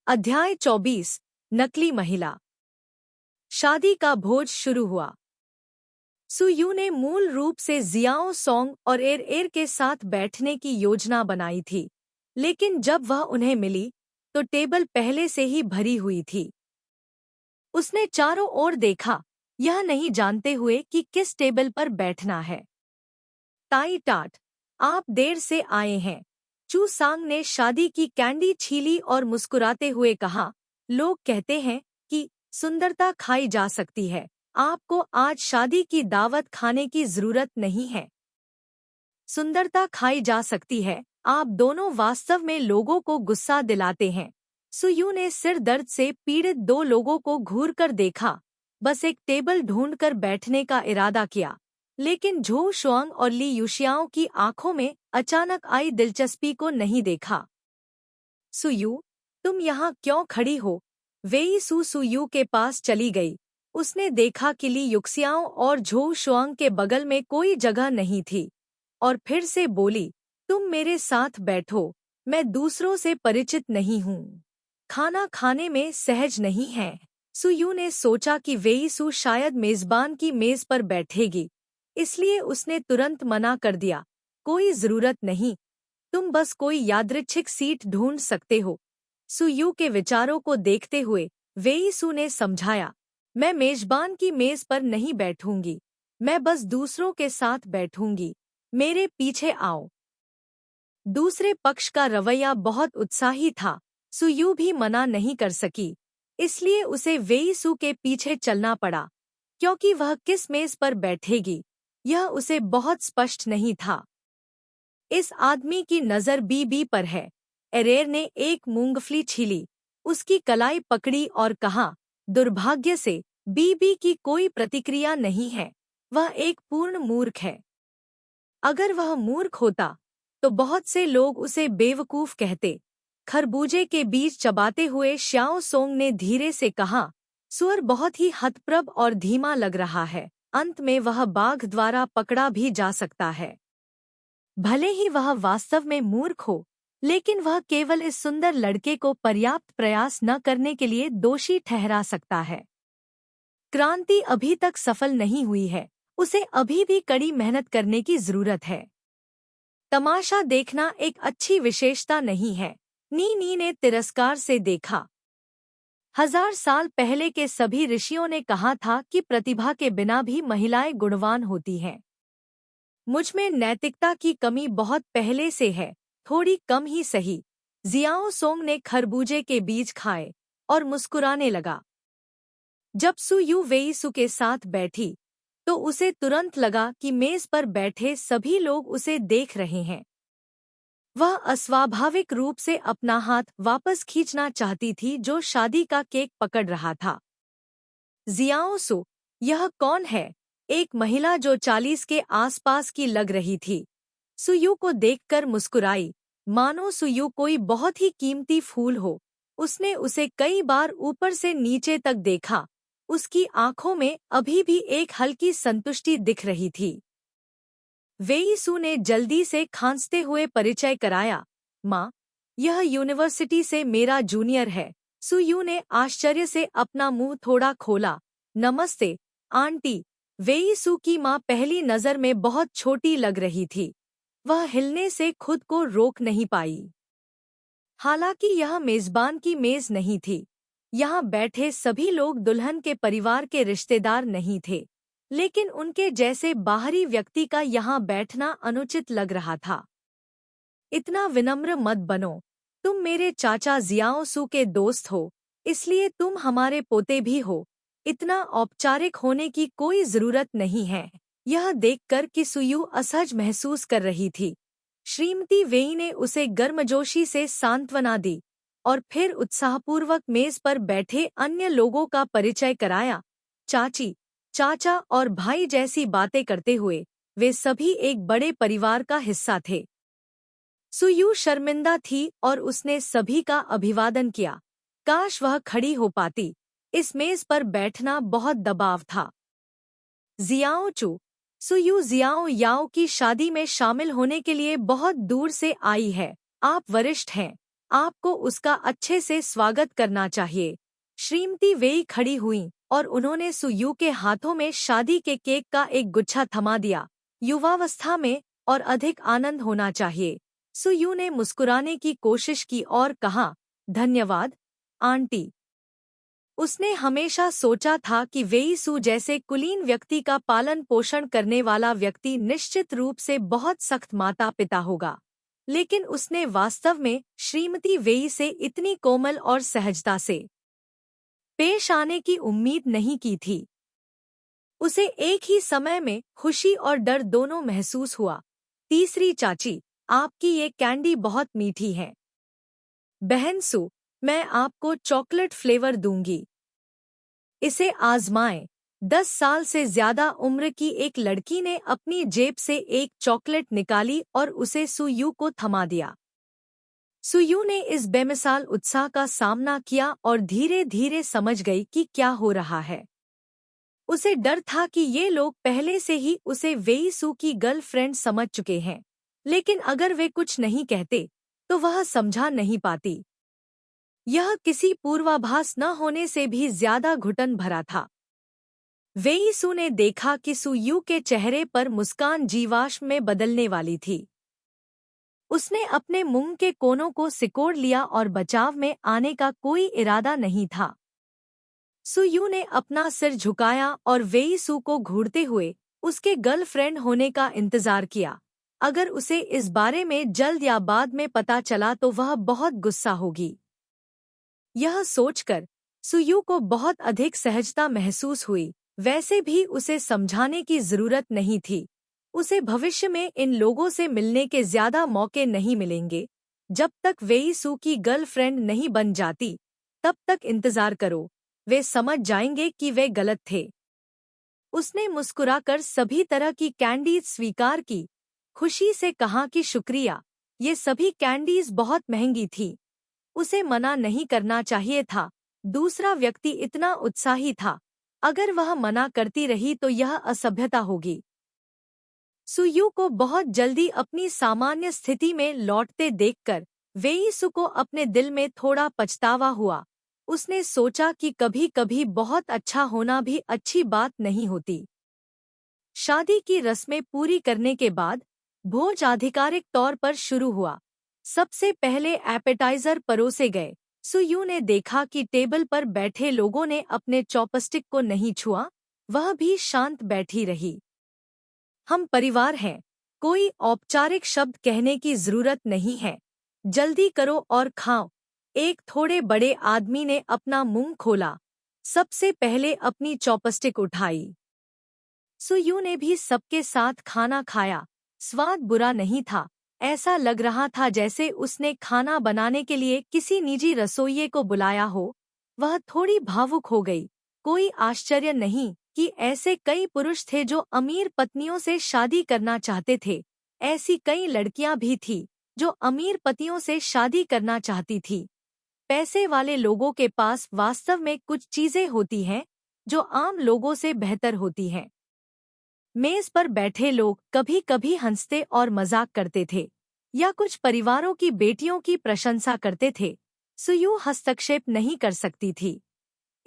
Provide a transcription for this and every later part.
अध्याय 24 नकली महिला। शादी का भोज शुरू हुआ। सुयू ने मूल रूप से जियाओ सोंग और एर एर के साथ बैठने की योजना बनाई थी, लेकिन जब वह उन्हें मिली तो टेबल पहले से ही भरी हुई थी। उसने चारों ओर देखा, यह नहीं जानते हुए कि किस टेबल पर बैठना है। ताई टाट, आप देर से आए हैं। चू सांग ने शादी की कैंडी छीली और मुस्कुराते हुए कहा, लोग कहते हैं कि सुंदरता खाई जा सकती है। आपको आज शादी की दावत खाने की जरूरत नहीं है। सुंदरता खाई जा सकती है, आप दोनों वास्तव में लोगों को गुस्सा दिलाते हैं। सुयू ने सिर दर्द से पीड़ित दो लोगों को घूरकर देखा, बस एक टेबल ढूंढकर बैठने का इरादा किया, लेकिन झू शुआंग और ली युशियाओं की आंखों में अचानक आई दिलचस्पी को नहीं देखा। सुयू, तुम यहाँ क्यों खड़ी हो? वेई सू सुयू के पास चली गई। उसने देखा कि ली युक्सियाओं और झू शुआंग के बगल में कोई जगह नहीं थी, और फिर से बोली, तुम मेरे साथ बैठो, मैं दूसरों से परिचित नहीं हूँ। खाना खाने में सहज नहीं है। सुयू ने सोचा कि वेई सू शायद मेजबान की मेज पर बैठेगी, इसलिए उसने तुरंत मना कर दिया, कोई जरूरत नहीं, तुम बस कोई यादृच्छिक सीट ढूंढ सकते हो। सुयू के विचारों को देखते हुए वेई सू ने समझाया, मैं मेजबान की मेज पर नहीं बैठूंगी, मैं बस दूसरों के साथ बैठूंगी, मेरे पीछे आओ। दूसरे पक्ष का रवैया बहुत उत्साही था, सुयू भी मना नहीं कर सकी, इसलिए उसे वेई सू के पीछे चलना पड़ा, क्योंकि वह किस मेज पर बैठेगी यह उसे बहुत स्पष्ट नहीं था। इस आदमी की नज़र बीबी पर है। एरेर ने एक मूंगफली छीली, उसकी कलाई पकड़ी और कहा, दुर्भाग्य से बीबी की कोई प्रतिक्रिया नहीं है, वह एक पूर्ण मूर्ख है। अगर वह मूर्ख होता तो बहुत से लोग उसे बेवकूफ कहते। खरबूजे के बीज चबाते हुए श्याओ सोंग ने धीरे से कहा, सुअर बहुत ही हतप्रभ और धीमा लग रहा है, अंत में वह बाघ द्वारा पकड़ा भी जा सकता है। भले ही वह वास्तव में मूर्ख हो, लेकिन वह केवल इस सुंदर लड़के को पर्याप्त प्रयास न करने के लिए दोषी ठहरा सकता है। क्रांति अभी तक सफल नहीं हुई है, उसे अभी भी कड़ी मेहनत करने की जरूरत है। तमाशा देखना एक अच्छी विशेषता नहीं है, नी नी ने तिरस्कार से देखा। 1000 साल पहले के सभी ऋषियों ने कहा था कि प्रतिभा के बिना भी महिलाएं गुणवान होती हैं। मुझमें नैतिकता की कमी बहुत पहले से है, थोड़ी कम ही सही। जियाओ सोंग ने खरबूजे के बीज खाए और मुस्कुराने लगा। जब सुयू वेई सू के साथ बैठी तो उसे तुरंत लगा कि मेज पर बैठे सभी लोग उसे देख रहे हैं। वह अस्वाभाविक रूप से अपना हाथ वापस खींचना चाहती थी जो शादी का केक पकड़ रहा था। जियाओ सू, यह कौन है? एक महिला जो 40 के आसपास की लग रही थी, सुयू को देखकर मुस्कुराई, मानो सुयू कोई बहुत ही कीमती फूल हो। उसने उसे कई बार ऊपर से नीचे तक देखा, उसकी आंखों में अभी भी एक हल्की संतुष्टि दिख रही थी। वेई सू ने जल्दी से खांसते हुए परिचय कराया, माँ, यह यूनिवर्सिटी से मेरा जूनियर है। सुयू ने आश्चर्य से अपना मुंह थोड़ा खोला, नमस्ते आंटी। वेई सू की माँ पहली नज़र में बहुत छोटी लग रही थी, वह हिलने से खुद को रोक नहीं पाई। हालांकि यह मेजबान की मेज नहीं थी, यहाँ बैठे सभी लोग दुल्हन के परिवार के रिश्तेदार नहीं थे, लेकिन उनके जैसे बाहरी व्यक्ति का यहाँ बैठना अनुचित लग रहा था। इतना विनम्र मत बनो, तुम मेरे चाचा जियाओ सू के दोस्त हो, इसलिए तुम हमारे पोते भी हो, इतना औपचारिक होने की कोई जरूरत नहीं है। यह देखकर कि सुयू असहज महसूस कर रही थी, श्रीमती वेई ने उसे गर्मजोशी से सांत्वना दी और फिर उत्साहपूर्वक मेज पर बैठे अन्य लोगों का परिचय कराया। चाची, चाचा और भाई जैसी बातें करते हुए वे सभी एक बड़े परिवार का हिस्सा थे। सुयू शर्मिंदा थी और उसने सभी का अभिवादन किया। काश वह खड़ी हो पाती, इस मेज पर बैठना बहुत दबाव था। जियाओ चू, सुयू जियाओ याओ की शादी में शामिल होने के लिए बहुत दूर से आई है, आप वरिष्ठ हैं, आपको उसका अच्छे से स्वागत करना चाहिए। श्रीमती वेई खड़ी हुईं और उन्होंने सुयू के हाथों में शादी के केक का एक गुच्छा थमा दिया। युवावस्था में और अधिक आनंद होना चाहिए। सुयू ने मुस्कुराने की कोशिश की और कहा, धन्यवाद, आंटी। उसने हमेशा सोचा था कि वेई सू जैसे कुलीन व्यक्ति का पालन पोषण करने वाला व्यक्ति निश्चित रूप से बहुत सख्त माता पिता होगा, लेकिन उसने वास्तव में श्रीमती वेई से इतनी कोमल और सहजता से पेश आने की उम्मीद नहीं की थी। उसे एक ही समय में खुशी और डर दोनों महसूस हुआ। तीसरी चाची, आपकी ये कैंडी बहुत मीठी है। बहन सू, मैं आपको चॉकलेट फ्लेवर दूंगी। इसे आजमाएं। 10 साल से ज्यादा उम्र की एक लड़की ने अपनी जेब से एक चॉकलेट निकाली और उसे सुयू को थमा दिया। सुयू ने इस बेमिसाल उत्साह का सामना किया और धीरे धीरे समझ गई कि क्या हो रहा है। उसे डर था कि ये लोग पहले से ही उसे वेई सू की गर्लफ्रेंड समझ चुके हैं, लेकिन अगर वे कुछ नहीं कहते तो वह समझा नहीं पाती। यह किसी पूर्वाभास न होने से भी ज्यादा घुटन भरा था। वेई सू ने देखा कि सुयू के चेहरे पर मुस्कान जीवाश्म में बदलने वाली थी। उसने अपने मुंह के कोनों को सिकोड़ लिया और बचाव में आने का कोई इरादा नहीं था। सुयू ने अपना सिर झुकाया और वेई सू को घूरते हुए उसके गर्लफ्रेंड होने का इंतजार किया। अगर उसे इस बारे में जल्द या बाद में पता चला तो वह बहुत गुस्सा होगी। यह सोचकर सुयू को बहुत अधिक सहजता महसूस हुई। वैसे भी उसे समझाने की जरूरत नहीं थी। उसे भविष्य में इन लोगों से मिलने के ज्यादा मौके नहीं मिलेंगे। जब तक वेई सू की गर्लफ्रेंड नहीं बन जाती, तब तक इंतजार करो। वे समझ जाएंगे कि वे गलत थे। उसने मुस्कुराकर सभी तरह की कैंडीज स्वीकार की, खुशी से कहा कि शुक्रिया। ये सभी कैंडीज बहुत महंगी थी। उसे मना नहीं करना चाहिए था। दूसरा व्यक्ति इतना उत्साही था। अगर वह मना करती रही तो यह असभ्यता होगी। सुयू को बहुत जल्दी अपनी सामान्य स्थिति में लौटते देखकर वेई सू को अपने दिल में थोड़ा पछतावा हुआ। उसने सोचा कि कभी-कभी बहुत अच्छा होना भी अच्छी बात नहीं होती। शादी की रस्में पूरी करने के बाद भोज आधिकारिक तौर पर शुरू हुआ। सबसे पहले एपेटाइजर परोसे गए। सुयू ने देखा कि टेबल पर बैठे लोगों ने अपने चॉपस्टिक को नहीं छुआ। वह भी शांत बैठी रही। हम परिवार हैं, कोई औपचारिक शब्द कहने की जरूरत नहीं है। जल्दी करो और खाओ। एक थोड़े बड़े आदमी ने अपना मुंह खोला। सबसे पहले अपनी चॉपस्टिक उठाई। सुयू ने भी सबके साथ खाना खाया। स्वाद बुरा नहीं था। ऐसा लग रहा था जैसे उसने खाना बनाने के लिए किसी निजी रसोइये को बुलाया हो। वह थोड़ी भावुक हो गई। कोई आश्चर्य नहीं कि ऐसे कई पुरुष थे जो अमीर पत्नियों से शादी करना चाहते थे। ऐसी कई लड़कियां भी थीं जो अमीर पतियों से शादी करना चाहती थी। पैसे वाले लोगों के पास वास्तव में कुछ चीजें होती हैं जो आम लोगों से बेहतर होती हैं। मेज पर बैठे लोग कभी-कभी हंसते और मजाक करते थे या कुछ परिवारों की बेटियों की प्रशंसा करते थे। सुयू हस्तक्षेप नहीं कर सकती थी,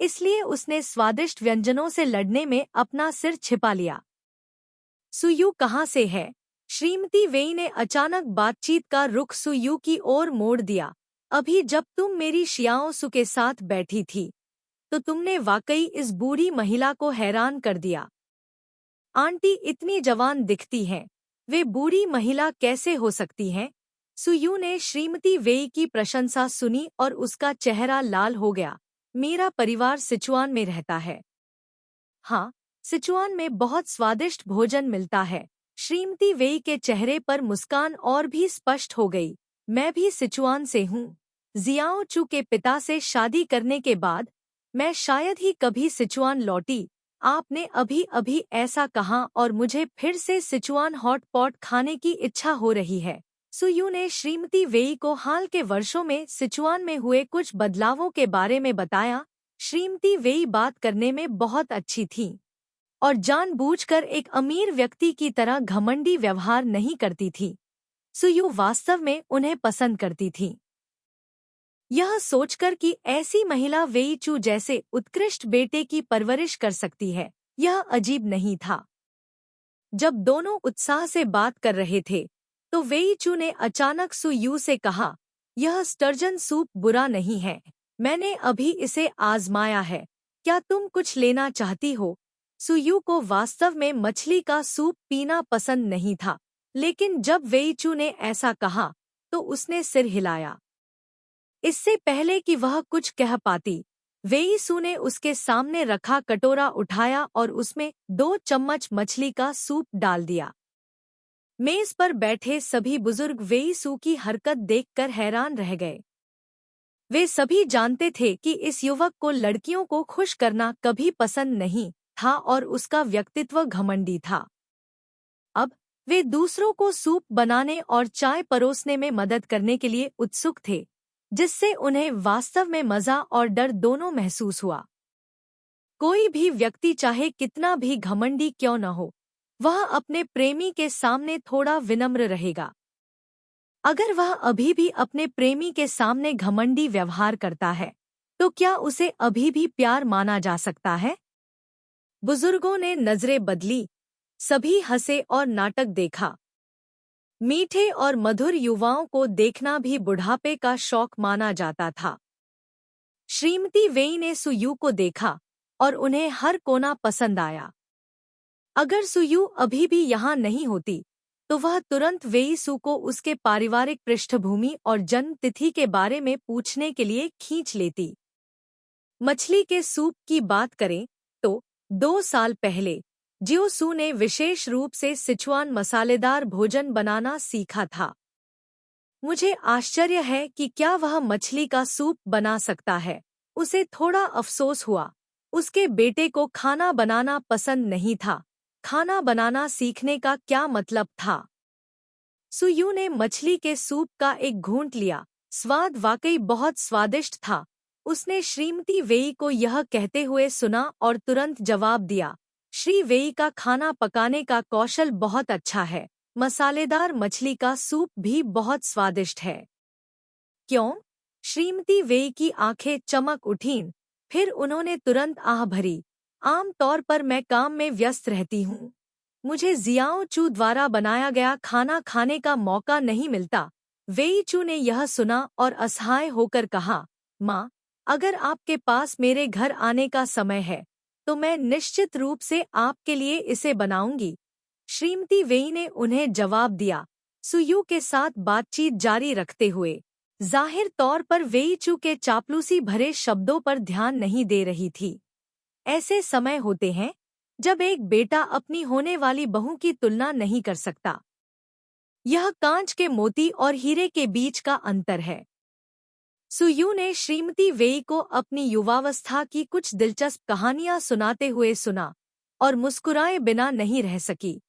इसलिए उसने स्वादिष्ट व्यंजनों से लड़ने में अपना सिर छिपा लिया। सुयू कहाँ से है? श्रीमती वेई ने अचानक बातचीत का रुख सुयू की ओर मोड़ दिया। अभी जब तुम मेरी शियाओ सु के साथ बैठी थी, तो तुमने वाकई इस बूढ़ी महिला को हैरान कर दिया। आंटी इतनी जवान दिखती हैं, वे बूढ़ी महिला कैसे हो सकती हैं? सुयू ने श्रीमती वेई की प्रशंसा सुनी और उसका चेहरा लाल हो गया। मेरा परिवार सिचुआन में रहता है। हाँ, सिचुआन में बहुत स्वादिष्ट भोजन मिलता है। श्रीमती वेई के चेहरे पर मुस्कान और भी स्पष्ट हो गई। मैं भी सिचुआन से हूँ। जियाओ चू के पिता से शादी करने के बाद मैं शायद ही कभी सिचुआन लौटी। आपने अभी-अभी ऐसा कहा और मुझे फिर से सिचुआन हॉट पॉट खाने की इच्छा हो रही है। सुयू ने श्रीमती वेई को हाल के वर्षों में सिचुआन में हुए कुछ बदलावों के बारे में बताया। श्रीमती वेई बात करने में बहुत अच्छी थीं और जानबूझकर एक अमीर व्यक्ति की तरह घमंडी व्यवहार नहीं करती थी। सुयू वास्तव में उन्हें पसंद करती थी। यह सोचकर कि ऐसी महिला वेई चू जैसे उत्कृष्ट बेटे की परवरिश कर सकती है, यह अजीब नहीं था। जब दोनों उत्साह से बात कर रहे थे, तो वेई चू ने अचानक सु यू से कहा, यह स्टर्जन सूप बुरा नहीं है, मैंने अभी इसे आजमाया है, क्या तुम कुछ लेना चाहती हो? सु यू को वास्तव में मछली का सूप पीना पसंद नहीं था, लेकिन जब वेई चू ने ऐसा कहा, तो उसने सिर हिलाया। इससे पहले कि वह कुछ कह पाती, वेई सू ने उसके सामने रखा कटोरा उठाया और उसमें 2 चम्मच मछली का सूप डाल दिया। मेज पर बैठे सभी बुजुर्ग वेई सू की हरकत देखकर हैरान रह गए। वे सभी जानते थे कि इस युवक को लड़कियों को खुश करना कभी पसंद नहीं था और उसका व्यक्तित्व घमंडी था। अब वे दूसरों को सूप बनाने और चाय परोसने में मदद करने के लिए उत्सुक थे, जिससे उन्हें वास्तव में मजा और डर दोनों महसूस हुआ। कोई भी व्यक्ति चाहे कितना भी घमंडी क्यों न हो, वह अपने प्रेमी के सामने थोड़ा विनम्र रहेगा। अगर वह अभी भी अपने प्रेमी के सामने घमंडी व्यवहार करता है, तो क्या उसे अभी भी प्यार माना जा सकता है? बुजुर्गों ने नजरें बदली, सभी हंसे और नाटक देखा। मीठे और मधुर युवाओं को देखना भी बुढ़ापे का शौक माना जाता था। श्रीमती वेई ने सुयू को देखा और उन्हें हर कोना पसंद आया। अगर सुयू अभी भी यहाँ नहीं होती, तो वह तुरंत वेई सू को उसके पारिवारिक पृष्ठभूमि और जन्म तिथि के बारे में पूछने के लिए खींच लेती। मछली के सूप की बात करें तो 2 साल पहले जियो सू ने विशेष रूप से सिचुआन मसालेदार भोजन बनाना सीखा था। मुझे आश्चर्य है कि क्या वह मछली का सूप बना सकता है। उसे थोड़ा अफसोस हुआ। उसके बेटे को खाना बनाना पसंद नहीं था। खाना बनाना सीखने का क्या मतलब था? सुयू ने मछली के सूप का एक घूंट लिया। स्वाद वाकई बहुत स्वादिष्ट था। उसने श्रीमती वेई को यह कहते हुए सुना और तुरंत जवाब दिया, श्री वेई का खाना पकाने का कौशल बहुत अच्छा है। मसालेदार मछली का सूप भी बहुत स्वादिष्ट है। क्यों? श्रीमती वेई की आंखें चमक उठीं, फिर उन्होंने तुरंत आह भरी। आम तौर पर मैं काम में व्यस्त रहती हूँ। मुझे जियाओ चू द्वारा बनाया गया खाना खाने का मौका नहीं मिलता। वेई चू ने यह सुना और असहाय होकर कहा, माँ, अगर आपके पास मेरे घर आने का समय है, तो मैं निश्चित रूप से आपके लिए इसे बनाऊंगी। श्रीमती वेई ने उन्हें जवाब दिया, सुयू के साथ बातचीत जारी रखते हुए। जाहिर तौर पर वेई चू के चापलूसी भरे शब्दों पर ध्यान नहीं दे रही थी। ऐसे समय होते हैं जब एक बेटा अपनी होने वाली बहू की तुलना नहीं कर सकता। यह कांच के मोती और हीरे के बीच का अंतर है। सुयू ने श्रीमती वेई को अपनी युवावस्था की कुछ दिलचस्प कहानियां सुनाते हुए सुना और मुस्कुराए बिना नहीं रह सकी।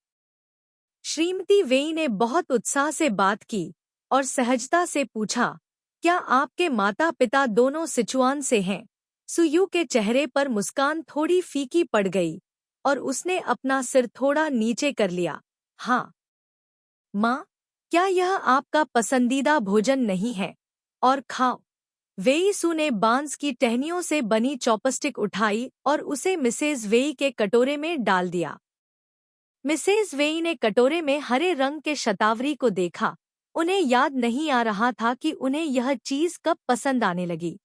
श्रीमती वेई ने बहुत उत्साह से बात की और सहजता से पूछा, क्या आपके माता पिता दोनों सिचुआन से हैं? सुयू के चेहरे पर मुस्कान थोड़ी फीकी पड़ गई और उसने अपना सिर थोड़ा नीचे कर लिया। हाँ माँ, क्या यह आपका पसंदीदा भोजन नहीं है? और खाओ। वेई सू ने बांस की टहनियों से बनी चॉपस्टिक उठाई और उसे मिसेज वेई के कटोरे में डाल दिया। मिसेज वेई ने कटोरे में हरे रंग के शतावरी को देखा। उन्हें याद नहीं आ रहा था कि उन्हें यह चीज कब पसंद आने लगी,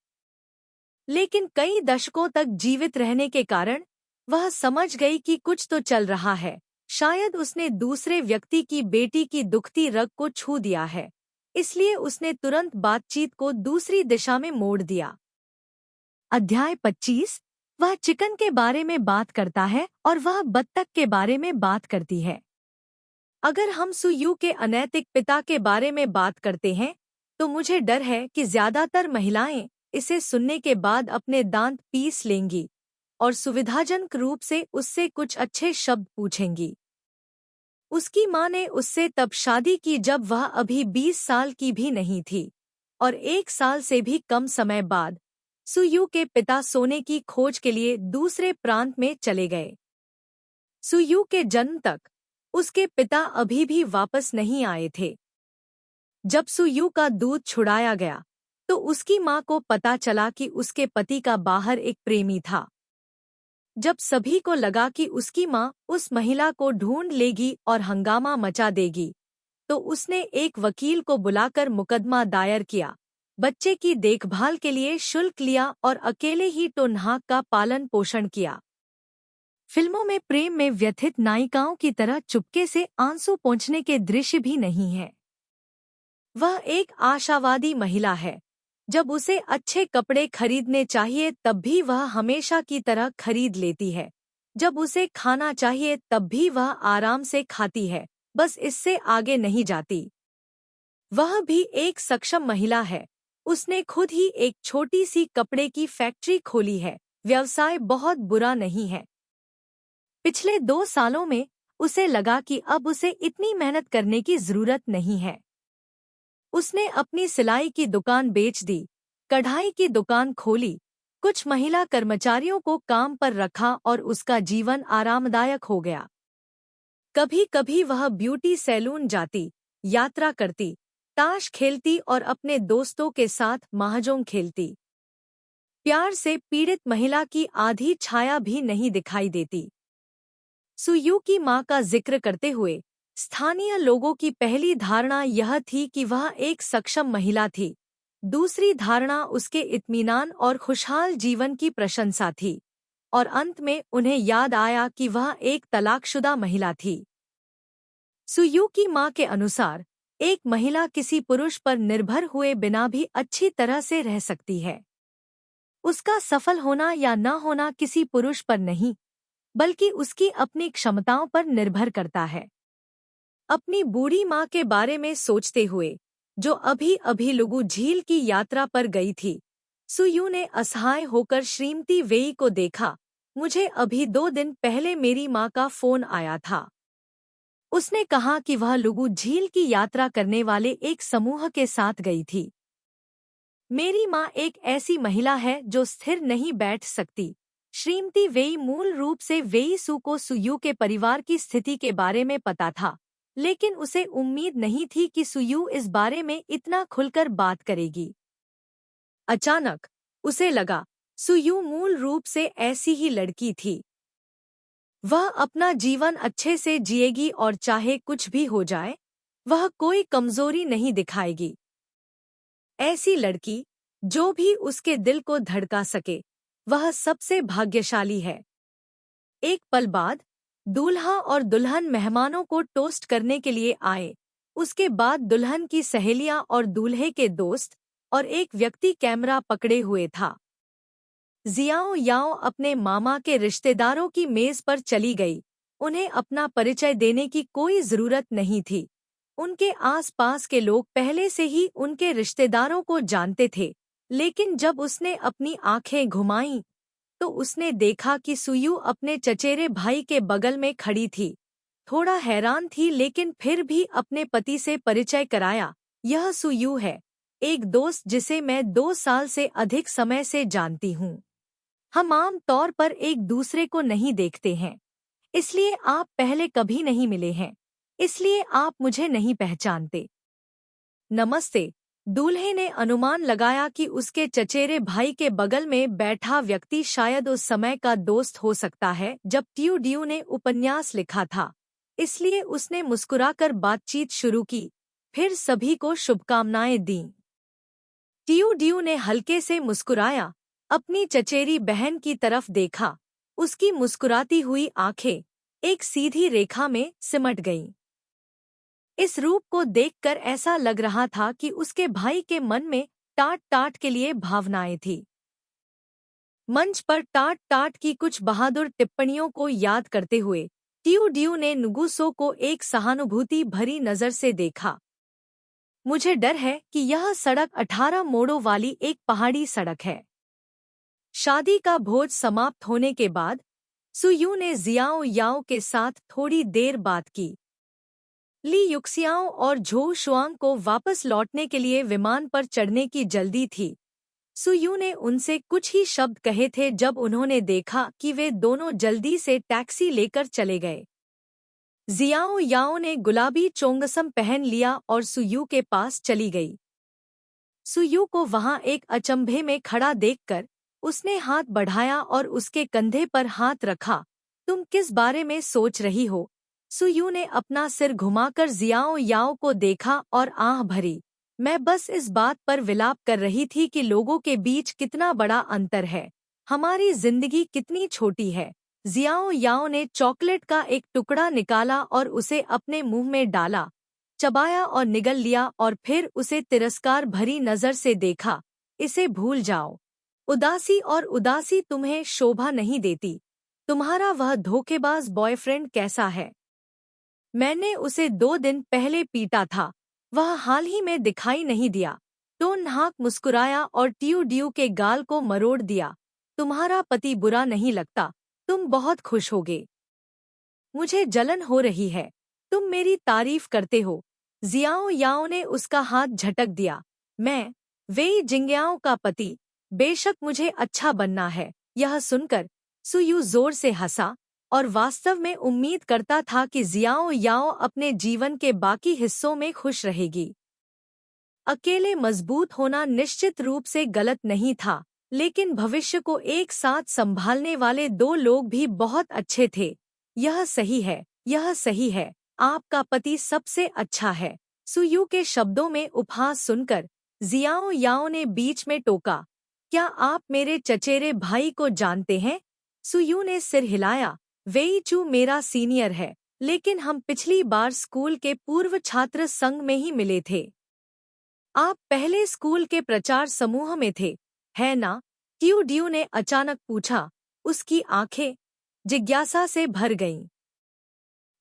लेकिन कई दशकों तक जीवित रहने के कारण वह समझ गई कि कुछ तो चल रहा है। शायद उसने दूसरे व्यक्ति की बेटी की दुखती रग को छू दिया है, इसलिए उसने तुरंत बातचीत को दूसरी दिशा में मोड़ दिया। अध्याय 25। वह चिकन के बारे में बात करता है और वह बत्तख के बारे में बात करती है। अगर हम सुयू के अनैतिक पिता के बारे में बात करते हैं, तो मुझे डर है कि ज्यादातर महिलाएं इसे सुनने के बाद अपने दांत पीस लेंगी और सुविधाजनक रूप से उससे कुछ अच्छे शब्द पूछेंगी। उसकी माँ ने उससे तब शादी की जब वह अभी 20 साल की भी नहीं थी, और 1 साल से भी कम समय बाद सुयू के पिता सोने की खोज के लिए दूसरे प्रांत में चले गए। सुयू के जन्म तक उसके पिता अभी भी वापस नहीं आए थे। जब सुयू का दूध छुड़ाया गया, तो उसकी माँ को पता चला कि उसके पति का बाहर एक प्रेमी था। जब सभी को लगा कि उसकी माँ उस महिला को ढूंढ लेगी और हंगामा मचा देगी, तो उसने एक वकील को बुलाकर मुकदमा दायर किया, बच्चे की देखभाल के लिए शुल्क लिया और अकेले ही टोन्हाक का पालन पोषण किया। फिल्मों में प्रेम में व्यथित नायिकाओं की तरह चुपके से आंसू पोंछने के दृश्य भी नहीं है। वह एक आशावादी महिला है। जब उसे अच्छे कपड़े खरीदने चाहिए तब भी वह हमेशा की तरह खरीद लेती है। जब उसे खाना चाहिए तब भी वह आराम से खाती है, बस इससे आगे नहीं जाती। वह भी एक सक्षम महिला है। उसने खुद ही एक छोटी सी कपड़े की फैक्ट्री खोली है। व्यवसाय बहुत बुरा नहीं है। पिछले 2 सालों में उसे लगा कि अब उसे इतनी मेहनत करने की जरूरत नहीं है। उसने अपनी सिलाई की दुकान बेच दी, कढ़ाई की दुकान खोली, कुछ महिला कर्मचारियों को काम पर रखा और उसका जीवन आरामदायक हो गया। कभी कभी वह ब्यूटी सैलून जाती, यात्रा करती, ताश खेलती और अपने दोस्तों के साथ महाजोंग खेलती। प्यार से पीड़ित महिला की आधी छाया भी नहीं दिखाई देती। सुयू की माँ का जिक्र करते हुए स्थानीय लोगों की पहली धारणा यह थी कि वह एक सक्षम महिला थी। दूसरी धारणा उसके इत्मीनान और खुशहाल जीवन की प्रशंसा थी, और अंत में उन्हें याद आया कि वह एक तलाकशुदा महिला थी। सुयू की माँ के अनुसार एक महिला किसी पुरुष पर निर्भर हुए बिना भी अच्छी तरह से रह सकती है। उसका सफल होना या न होना किसी पुरुष पर नहीं, बल्कि उसकी अपनी क्षमताओं पर निर्भर करता है। अपनी बूढ़ी माँ के बारे में सोचते हुए, जो अभी अभी लुगु झील की यात्रा पर गई थी, सुयू ने असहाय होकर श्रीमती वेई को देखा। मुझे अभी 2 दिन पहले मेरी माँ का फोन आया था। उसने कहा कि वह लुगु झील की यात्रा करने वाले एक समूह के साथ गई थी। मेरी माँ एक ऐसी महिला है जो स्थिर नहीं बैठ सकती। श्रीमती वेई मूल रूप से वेई सू को सुयू के परिवार की स्थिति के बारे में पता था, लेकिन उसे उम्मीद नहीं थी कि सुयू इस बारे में इतना खुलकर बात करेगी। अचानक उसे लगा, सुयू मूल रूप से ऐसी ही लड़की थी। वह अपना जीवन अच्छे से जिएगी और चाहे कुछ भी हो जाए, वह कोई कमजोरी नहीं दिखाएगी। ऐसी लड़की जो भी उसके दिल को धड़का सके, वह सबसे भाग्यशाली है। एक पल बाद दूल्हा और दुल्हन मेहमानों को टोस्ट करने के लिए आए। उसके बाद दुल्हन की सहेलियां और दूल्हे के दोस्त और एक व्यक्ति कैमरा पकड़े हुए था। जियाओ याओ अपने मामा के रिश्तेदारों की मेज पर चली गई। उन्हें अपना परिचय देने की कोई जरूरत नहीं थी। उनके आसपास के लोग पहले से ही उनके रिश्तेदारों को जानते थे, लेकिन जब उसने अपनी आंखें घुमाईं, तो उसने देखा कि सुयू अपने चचेरे भाई के बगल में खड़ी थी। थोड़ा हैरान थी, लेकिन फिर भी अपने पति से परिचय कराया। यह सुयू है, एक दोस्त जिसे मैं 2 साल से अधिक समय से जानती हूँ। हम आम तौर पर एक दूसरे को नहीं देखते हैं, इसलिए आप पहले कभी नहीं मिले हैं, इसलिए आप मुझे नहीं पहचानते। नमस्ते। दूल्हे ने अनुमान लगाया कि उसके चचेरे भाई के बगल में बैठा व्यक्ति शायद उस समय का दोस्त हो सकता है जब टियो डियो ने उपन्यास लिखा था, इसलिए उसने मुस्कुराकर बातचीत शुरू की, फिर सभी को शुभकामनाएं दीं। टियो डियो ने हल्के से मुस्कुराया, अपनी चचेरी बहन की तरफ देखा। उसकी मुस्कुराती हुई आंखें एक सीधी रेखा में सिमट गईं। इस रूप को देखकर ऐसा लग रहा था कि उसके भाई के मन में टाट टाट के लिए भावनाएं थी। मंच पर टाट टाट की कुछ बहादुर टिप्पणियों को याद करते हुए टियो डियो ने नुगुसो को एक सहानुभूति भरी नजर से देखा। मुझे डर है कि यह सड़क 18 मोड़ों वाली एक पहाड़ी सड़क है। शादी का भोज समाप्त होने के बाद सुयू ने जियाओ याओ के साथ थोड़ी देर बात की। ली युक्सियाओ और झो शुआंग को वापस लौटने के लिए विमान पर चढ़ने की जल्दी थी। सुयू ने उनसे कुछ ही शब्द कहे थे जब उन्होंने देखा कि वे दोनों जल्दी से टैक्सी लेकर चले गए। जियाओ याओ ने गुलाबी चोंगसम पहन लिया और सुयू के पास चली गई। सुयू को वहां एक अचंभे में खड़ा देखकर उसने हाथ बढ़ाया और उसके कंधे पर हाथ रखा। तुम किस बारे में सोच रही हो? सुयू ने अपना सिर घुमाकर जियाओ याओ को देखा और आह भरी। मैं बस इस बात पर विलाप कर रही थी कि लोगों के बीच कितना बड़ा अंतर है, हमारी जिंदगी कितनी छोटी है। जियाओ याओ ने चॉकलेट का एक टुकड़ा निकाला और उसे अपने मुंह में डाला, चबाया और निगल लिया और फिर उसे तिरस्कार भरी नजर से देखा। इसे भूल जाओ। उदासी तुम्हें शोभा नहीं देती। तुम्हारा वह धोखेबाज बॉयफ्रेंड कैसा है? मैंने उसे 2 दिन पहले पीटा था। वह हाल ही में दिखाई नहीं दिया। तो नाक मुस्कुराया और ट्यू ड्यू के गाल को मरोड़ दिया। तुम्हारा पति बुरा नहीं लगता। तुम बहुत खुश होगे। मुझे जलन हो रही है। तुम मेरी तारीफ करते हो। जियाओ याओ ने उसका हाथ झटक दिया। मैं वेई जिंग्याओ का पति। बेशक मुझे अच्छा बनना है। यह सुनकर सुयू जोर से हंसा और वास्तव में उम्मीद करता था कि जियाओ याओ अपने जीवन के बाकी हिस्सों में खुश रहेगी। अकेले मजबूत होना निश्चित रूप से गलत नहीं था, लेकिन भविष्य को एक साथ संभालने वाले 2 लोग भी बहुत अच्छे थे। यह सही है, यह सही है। आपका पति सबसे अच्छा है। सुयू के शब्दों में उपहास सुनकर जियाओ याओ ने बीच में टोका। क्या आप मेरे चचेरे भाई को जानते हैं? सुयू ने सिर हिलाया। वेई चू मेरा सीनियर है, लेकिन हम पिछली बार स्कूल के पूर्व छात्र संघ में ही मिले थे। आप पहले स्कूल के प्रचार समूह में थे, है ना? ट्यू ड्यू ने अचानक पूछा। उसकी आंखें जिज्ञासा से भर गईं।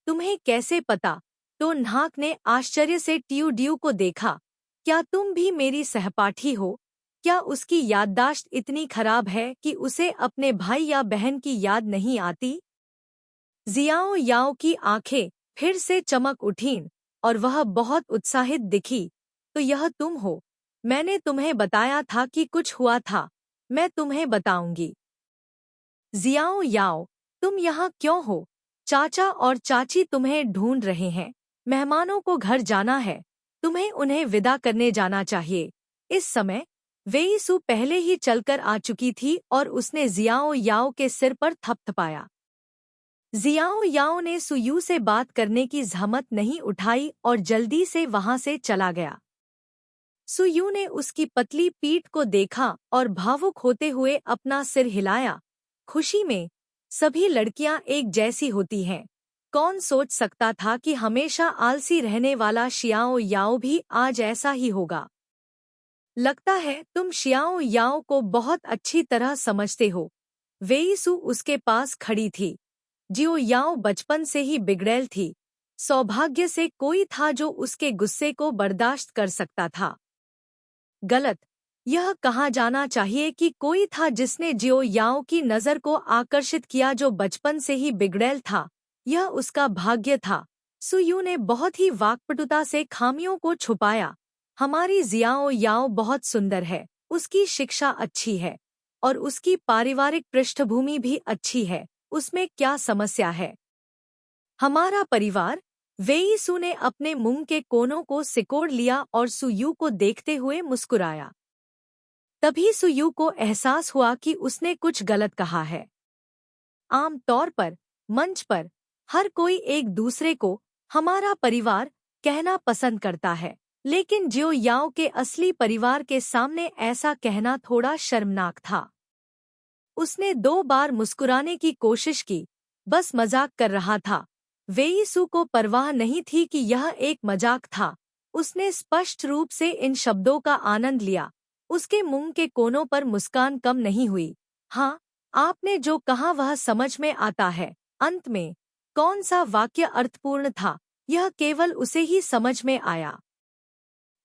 तुम्हें कैसे पता? तो नाक ने आश्चर्य से ट्यू ड्यू को देखा। क्या तुम भी मेरी सहपाठी हो? क्या उसकी याददाश्त इतनी खराब है कि उसे अपने भाई या बहन की याद नहीं आती? जियाओ याओ की आंखें फिर से चमक उठीं और वह बहुत उत्साहित दिखी। तो यह तुम हो? मैंने तुम्हें बताया था कि कुछ हुआ था। मैं तुम्हें बताऊंगी। जियाओ याओ, तुम यहाँ क्यों हो? चाचा और चाची तुम्हें ढूंढ रहे हैं। मेहमानों को घर जाना है। तुम्हें उन्हें विदा करने जाना चाहिए। इस समय वेई सू पहले ही चलकर आ चुकी थी और उसने जियाओ याओ के सिर पर थपथपाया। जियाओ याओ ने सुयू से बात करने की जहमत नहीं उठाई और जल्दी से वहां से चला गया। सुयू ने उसकी पतली पीठ को देखा और भावुक होते हुए अपना सिर हिलाया। खुशी में सभी लड़कियां एक जैसी होती हैं। कौन सोच सकता था कि हमेशा आलसी रहने वाला शियाओ याओ भी आज ऐसा ही होगा। लगता है तुम शियाओ याओ को बहुत अच्छी तरह समझते हो। वेई सू उसके पास खड़ी थी। जियो याओ बचपन से ही बिगड़ैल थी। सौभाग्य से कोई था जो उसके गुस्से को बर्दाश्त कर सकता था। गलत। यह कहा जाना चाहिए कि कोई था जिसने जियो याओ की नज़र को आकर्षित किया जो बचपन से ही बिगड़ैल था। यह उसका भाग्य था। सुयू ने बहुत ही वाक्पटुता से खामियों को छुपाया। हमारी जियाओ याओ बहुत सुंदर है, उसकी शिक्षा अच्छी है और उसकी पारिवारिक पृष्ठभूमि भी अच्छी है। उसमें क्या समस्या है? हमारा परिवार? वेई सू ने अपने मुंह के कोनों को सिकोड़ लिया और सुयू को देखते हुए मुस्कुराया। तभी सुयू को एहसास हुआ कि उसने कुछ गलत कहा है। आम तौर पर मंच पर हर कोई एक दूसरे को हमारा परिवार कहना पसंद करता है, लेकिन जियो याओ के असली परिवार के सामने ऐसा कहना थोड़ा शर्मनाक था। उसने 2 बार मुस्कुराने की कोशिश की, बस मजाक कर रहा था। वेई सू को परवाह नहीं थी कि यह एक मजाक था। उसने स्पष्ट रूप से इन शब्दों का आनंद लिया। उसके मुंह के कोनों पर मुस्कान कम नहीं हुई। हाँ, आपने जो कहा वह समझ में आता है। अंत में कौन सा वाक्य अर्थपूर्ण था, यह केवल उसे ही समझ में आया।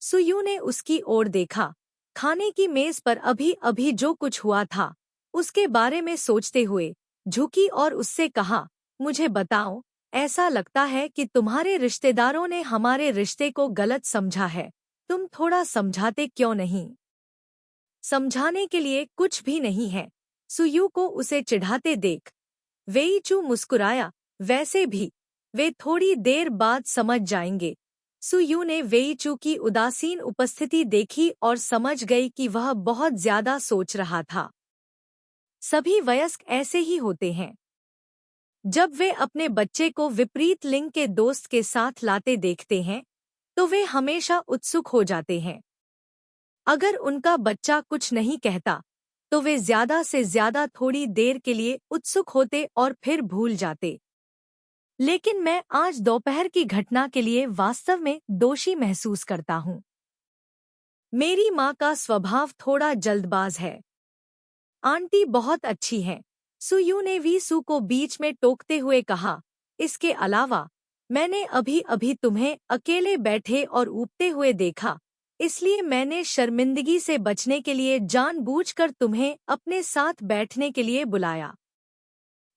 सुयू ने उसकी ओर देखा। खाने की मेज पर अभी अभी जो कुछ हुआ था उसके बारे में सोचते हुए झुकी और उससे कहा, मुझे बताओ, ऐसा लगता है कि तुम्हारे रिश्तेदारों ने हमारे रिश्ते को गलत समझा है। तुम थोड़ा समझाते क्यों नहीं? समझाने के लिए कुछ भी नहीं है। सुयू को उसे चिढ़ाते देख वेई चू मुस्कुराया। वैसे भी वे थोड़ी देर बाद समझ जाएंगे। सुयू ने वेईचू की उदासीन उपस्थिति देखी और समझ गई कि वह बहुत ज्यादा सोच रहा था। सभी वयस्क ऐसे ही होते हैं। जब वे अपने बच्चे को विपरीत लिंग के दोस्त के साथ लाते देखते हैं तो वे हमेशा उत्सुक हो जाते हैं। अगर उनका बच्चा कुछ नहीं कहता तो वे ज्यादा से ज्यादा थोड़ी देर के लिए उत्सुक होते और फिर भूल जाते। लेकिन मैं आज दोपहर की घटना के लिए वास्तव में दोषी महसूस करता हूँ। मेरी माँ का स्वभाव थोड़ा जल्दबाज है। आंटी बहुत अच्छी हैं, सुयू ने वीसू को बीच में टोकते हुए कहा। इसके अलावा मैंने अभी अभी तुम्हें अकेले बैठे और ऊबते हुए देखा, इसलिए मैंने शर्मिंदगी से बचने के लिए जानबूझकर तुम्हें अपने साथ बैठने के लिए बुलाया।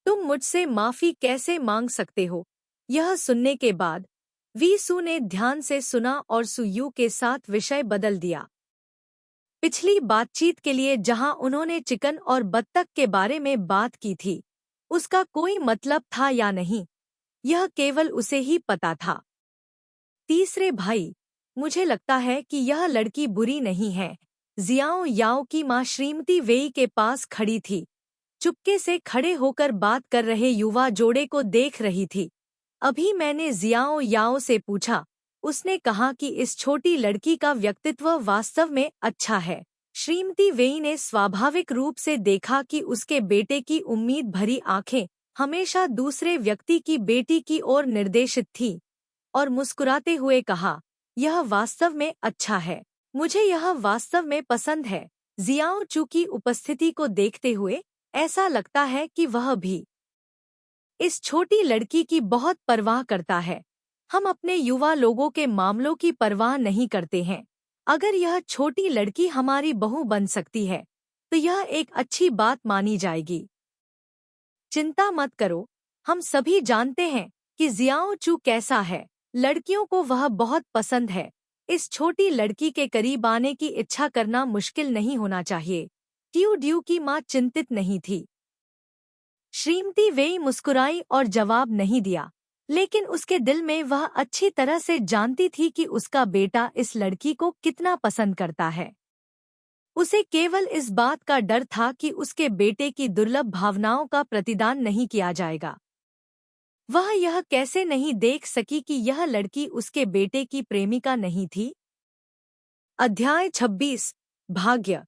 तुम मुझसे माफी कैसे मांग सकते हो? यह सुनने के बाद वीसू ने ध्यान से सुना और सुयू के साथ विषय बदल दिया। पिछली बातचीत के लिए जहां उन्होंने चिकन और बत्तख के बारे में बात की थी, उसका कोई मतलब था या नहीं, यह केवल उसे ही पता था। तीसरे भाई, मुझे लगता है कि यह लड़की बुरी नहीं है। जियाओ याओ की माँ श्रीमती वेई के पास खड़ी थी, चुपके से खड़े होकर बात कर रहे युवा जोड़े को देख रही थी। अभी मैंने जियाओ याओ से पूछा, उसने कहा कि इस छोटी लड़की का व्यक्तित्व वास्तव में अच्छा है। श्रीमती वेई ने स्वाभाविक रूप से देखा कि उसके बेटे की उम्मीद भरी आंखें हमेशा दूसरे व्यक्ति की बेटी की ओर निर्देशित थी, और मुस्कुराते हुए कहा, यह वास्तव में अच्छा है। मुझे यह वास्तव में पसंद है। जियाओ चू की उपस्थिति को देखते हुए ऐसा लगता है कि वह भी इस छोटी लड़की की बहुत परवाह करता है। हम अपने युवा लोगों के मामलों की परवाह नहीं करते हैं। अगर यह छोटी लड़की हमारी बहू बन सकती है तो यह एक अच्छी बात मानी जाएगी। चिंता मत करो, हम सभी जानते हैं कि जियाओ चू कैसा है। लड़कियों को वह बहुत पसंद है। इस छोटी लड़की के करीब आने की इच्छा करना मुश्किल नहीं होना चाहिए। ट्यू ड्यू की माँ चिंतित नहीं थी। श्रीमती वेई मुस्कुराई और जवाब नहीं दिया, लेकिन उसके दिल में वह अच्छी तरह से जानती थी कि उसका बेटा इस लड़की को कितना पसंद करता है। उसे केवल इस बात का डर था कि उसके बेटे की दुर्लभ भावनाओं का प्रतिदान नहीं किया जाएगा। वह यह कैसे नहीं देख सकी कि यह लड़की उसके बेटे की प्रेमिका नहीं थी। अध्याय 26 भाग्य।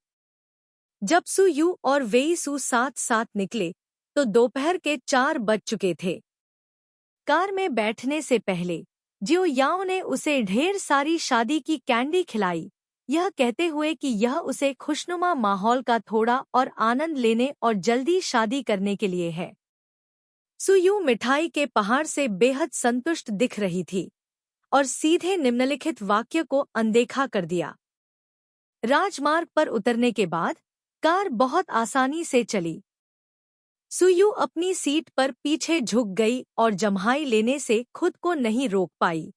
जब सुयू और वेईसू साथ साथ निकले तो दोपहर के 4 बज चुके थे। कार में बैठने से पहले जियो याओ ने उसे ढेर सारी शादी की कैंडी खिलाई, यह कहते हुए कि यह उसे खुशनुमा माहौल का थोड़ा और आनंद लेने और जल्दी शादी करने के लिए है। सुयू मिठाई के पहाड़ से बेहद संतुष्ट दिख रही थी और सीधे निम्नलिखित वाक्य को अनदेखा कर दिया। राजमार्ग पर उतरने के बाद कार बहुत आसानी से चली। सुयू अपनी सीट पर पीछे झुक गई और जम्हाई लेने से खुद को नहीं रोक पाई।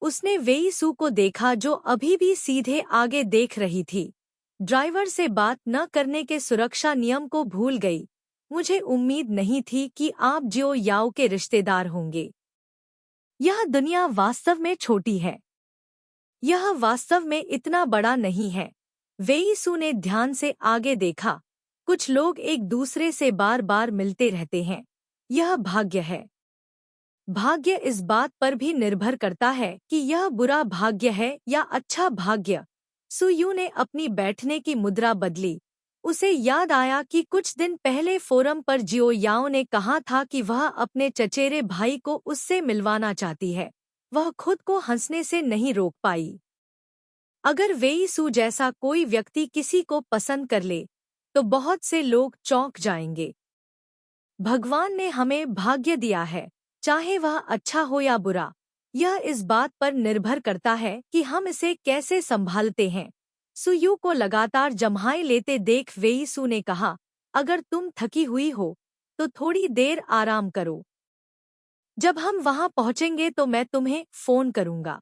उसने वेईसू को देखा जो अभी भी सीधे आगे देख रही थी। ड्राइवर से बात न करने के सुरक्षा नियम को भूल गई। मुझे उम्मीद नहीं थी कि आप जियो याओ के रिश्तेदार होंगे। यह दुनिया वास्तव में छोटी है। यह वास्तव में इतना बड़ा नहीं है। वेईसू ने ध्यान से आगे देखा। कुछ लोग एक दूसरे से बार बार मिलते रहते हैं। यह भाग्य है। भाग्य इस बात पर भी निर्भर करता है कि यह बुरा भाग्य है या अच्छा भाग्य। सुयू ने अपनी बैठने की मुद्रा बदली। उसे याद आया कि कुछ दिन पहले फोरम पर जियो याओ ने कहा था कि वह अपने चचेरे भाई को उससे मिलवाना चाहती है। वह खुद को हंसने से नहीं रोक पाई। अगर वेईसू जैसा कोई व्यक्ति किसी को पसंद कर ले तो बहुत से लोग चौंक जाएंगे। भगवान ने हमें भाग्य दिया है, चाहे वह अच्छा हो या बुरा। यह इस बात पर निर्भर करता है कि हम इसे कैसे संभालते हैं। सुयू को लगातार जम्हाई लेते देख वेईसू ने कहा, अगर तुम थकी हुई हो तो थोड़ी देर आराम करो। जब हम वहां पहुंचेंगे तो मैं तुम्हें फोन करूंगा।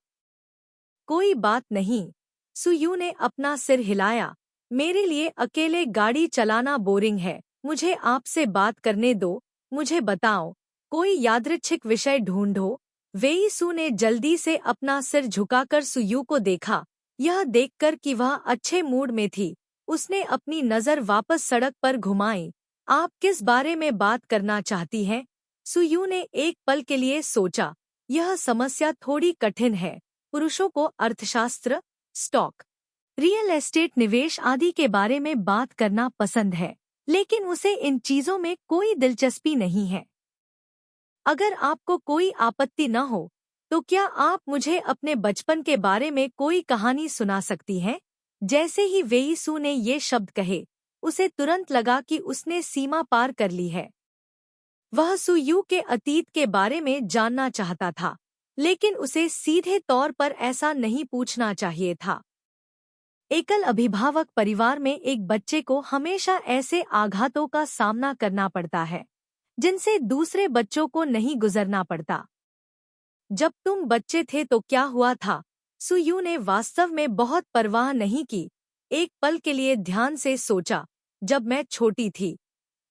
कोई बात नहीं, सुयू ने अपना सिर हिलाया। मेरे लिए अकेले गाड़ी चलाना बोरिंग है। मुझे आपसे बात करने दो। मुझे बताओ, कोई यादृच्छिक विषय ढूंढो। वेईसू ने जल्दी से अपना सिर झुकाकर सुयू को देखा। यह देखकर कि वह अच्छे मूड में थी, उसने अपनी नज़र वापस सड़क पर घुमाई। आप किस बारे में बात करना चाहती हैं? सुयू ने एक पल के लिए सोचा। यह समस्या थोड़ी कठिन है। पुरुषों को अर्थशास्त्र, स्टॉक, रियल एस्टेट, निवेश आदि के बारे में बात करना पसंद है, लेकिन उसे इन चीजों में कोई दिलचस्पी नहीं है। अगर आपको कोई आपत्ति न हो, तो क्या आप मुझे अपने बचपन के बारे में कोई कहानी सुना सकती हैं? जैसे ही वेईसू ने ये शब्द कहे, उसे तुरंत लगा कि उसने सीमा पार कर ली है। वह सुयू के अतीत के बारे में जानना चाहता था, लेकिन उसे सीधे तौर पर ऐसा नहीं पूछना चाहिए था। एकल अभिभावक परिवार में एक बच्चे को हमेशा ऐसे आघातों का सामना करना पड़ता है जिनसे दूसरे बच्चों को नहीं गुजरना पड़ता। जब तुम बच्चे थे तो क्या हुआ था? सुयू ने वास्तव में बहुत परवाह नहीं की। एक पल के लिए ध्यान से सोचा। जब मैं छोटी थी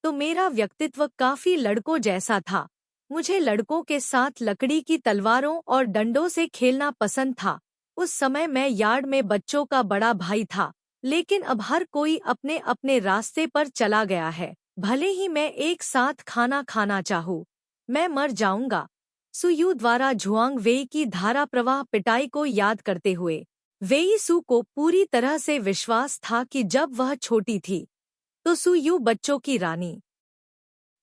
तो मेरा व्यक्तित्व काफी लड़कों जैसा था। मुझे लड़कों के साथ लकड़ी की तलवारों और डंडों से खेलना पसंद था। उस समय मैं यार्ड में बच्चों का बड़ा भाई था, लेकिन अब हर कोई अपने अपने रास्ते पर चला गया है। भले ही मैं एक साथ खाना खाना चाहूँ, मैं मर जाऊंगा। सुयू द्वारा झुआंग वेई की धारा प्रवाह पिटाई को याद करते हुए वेईसू को पूरी तरह से विश्वास था कि जब वह छोटी थी तो सुयू बच्चों की रानी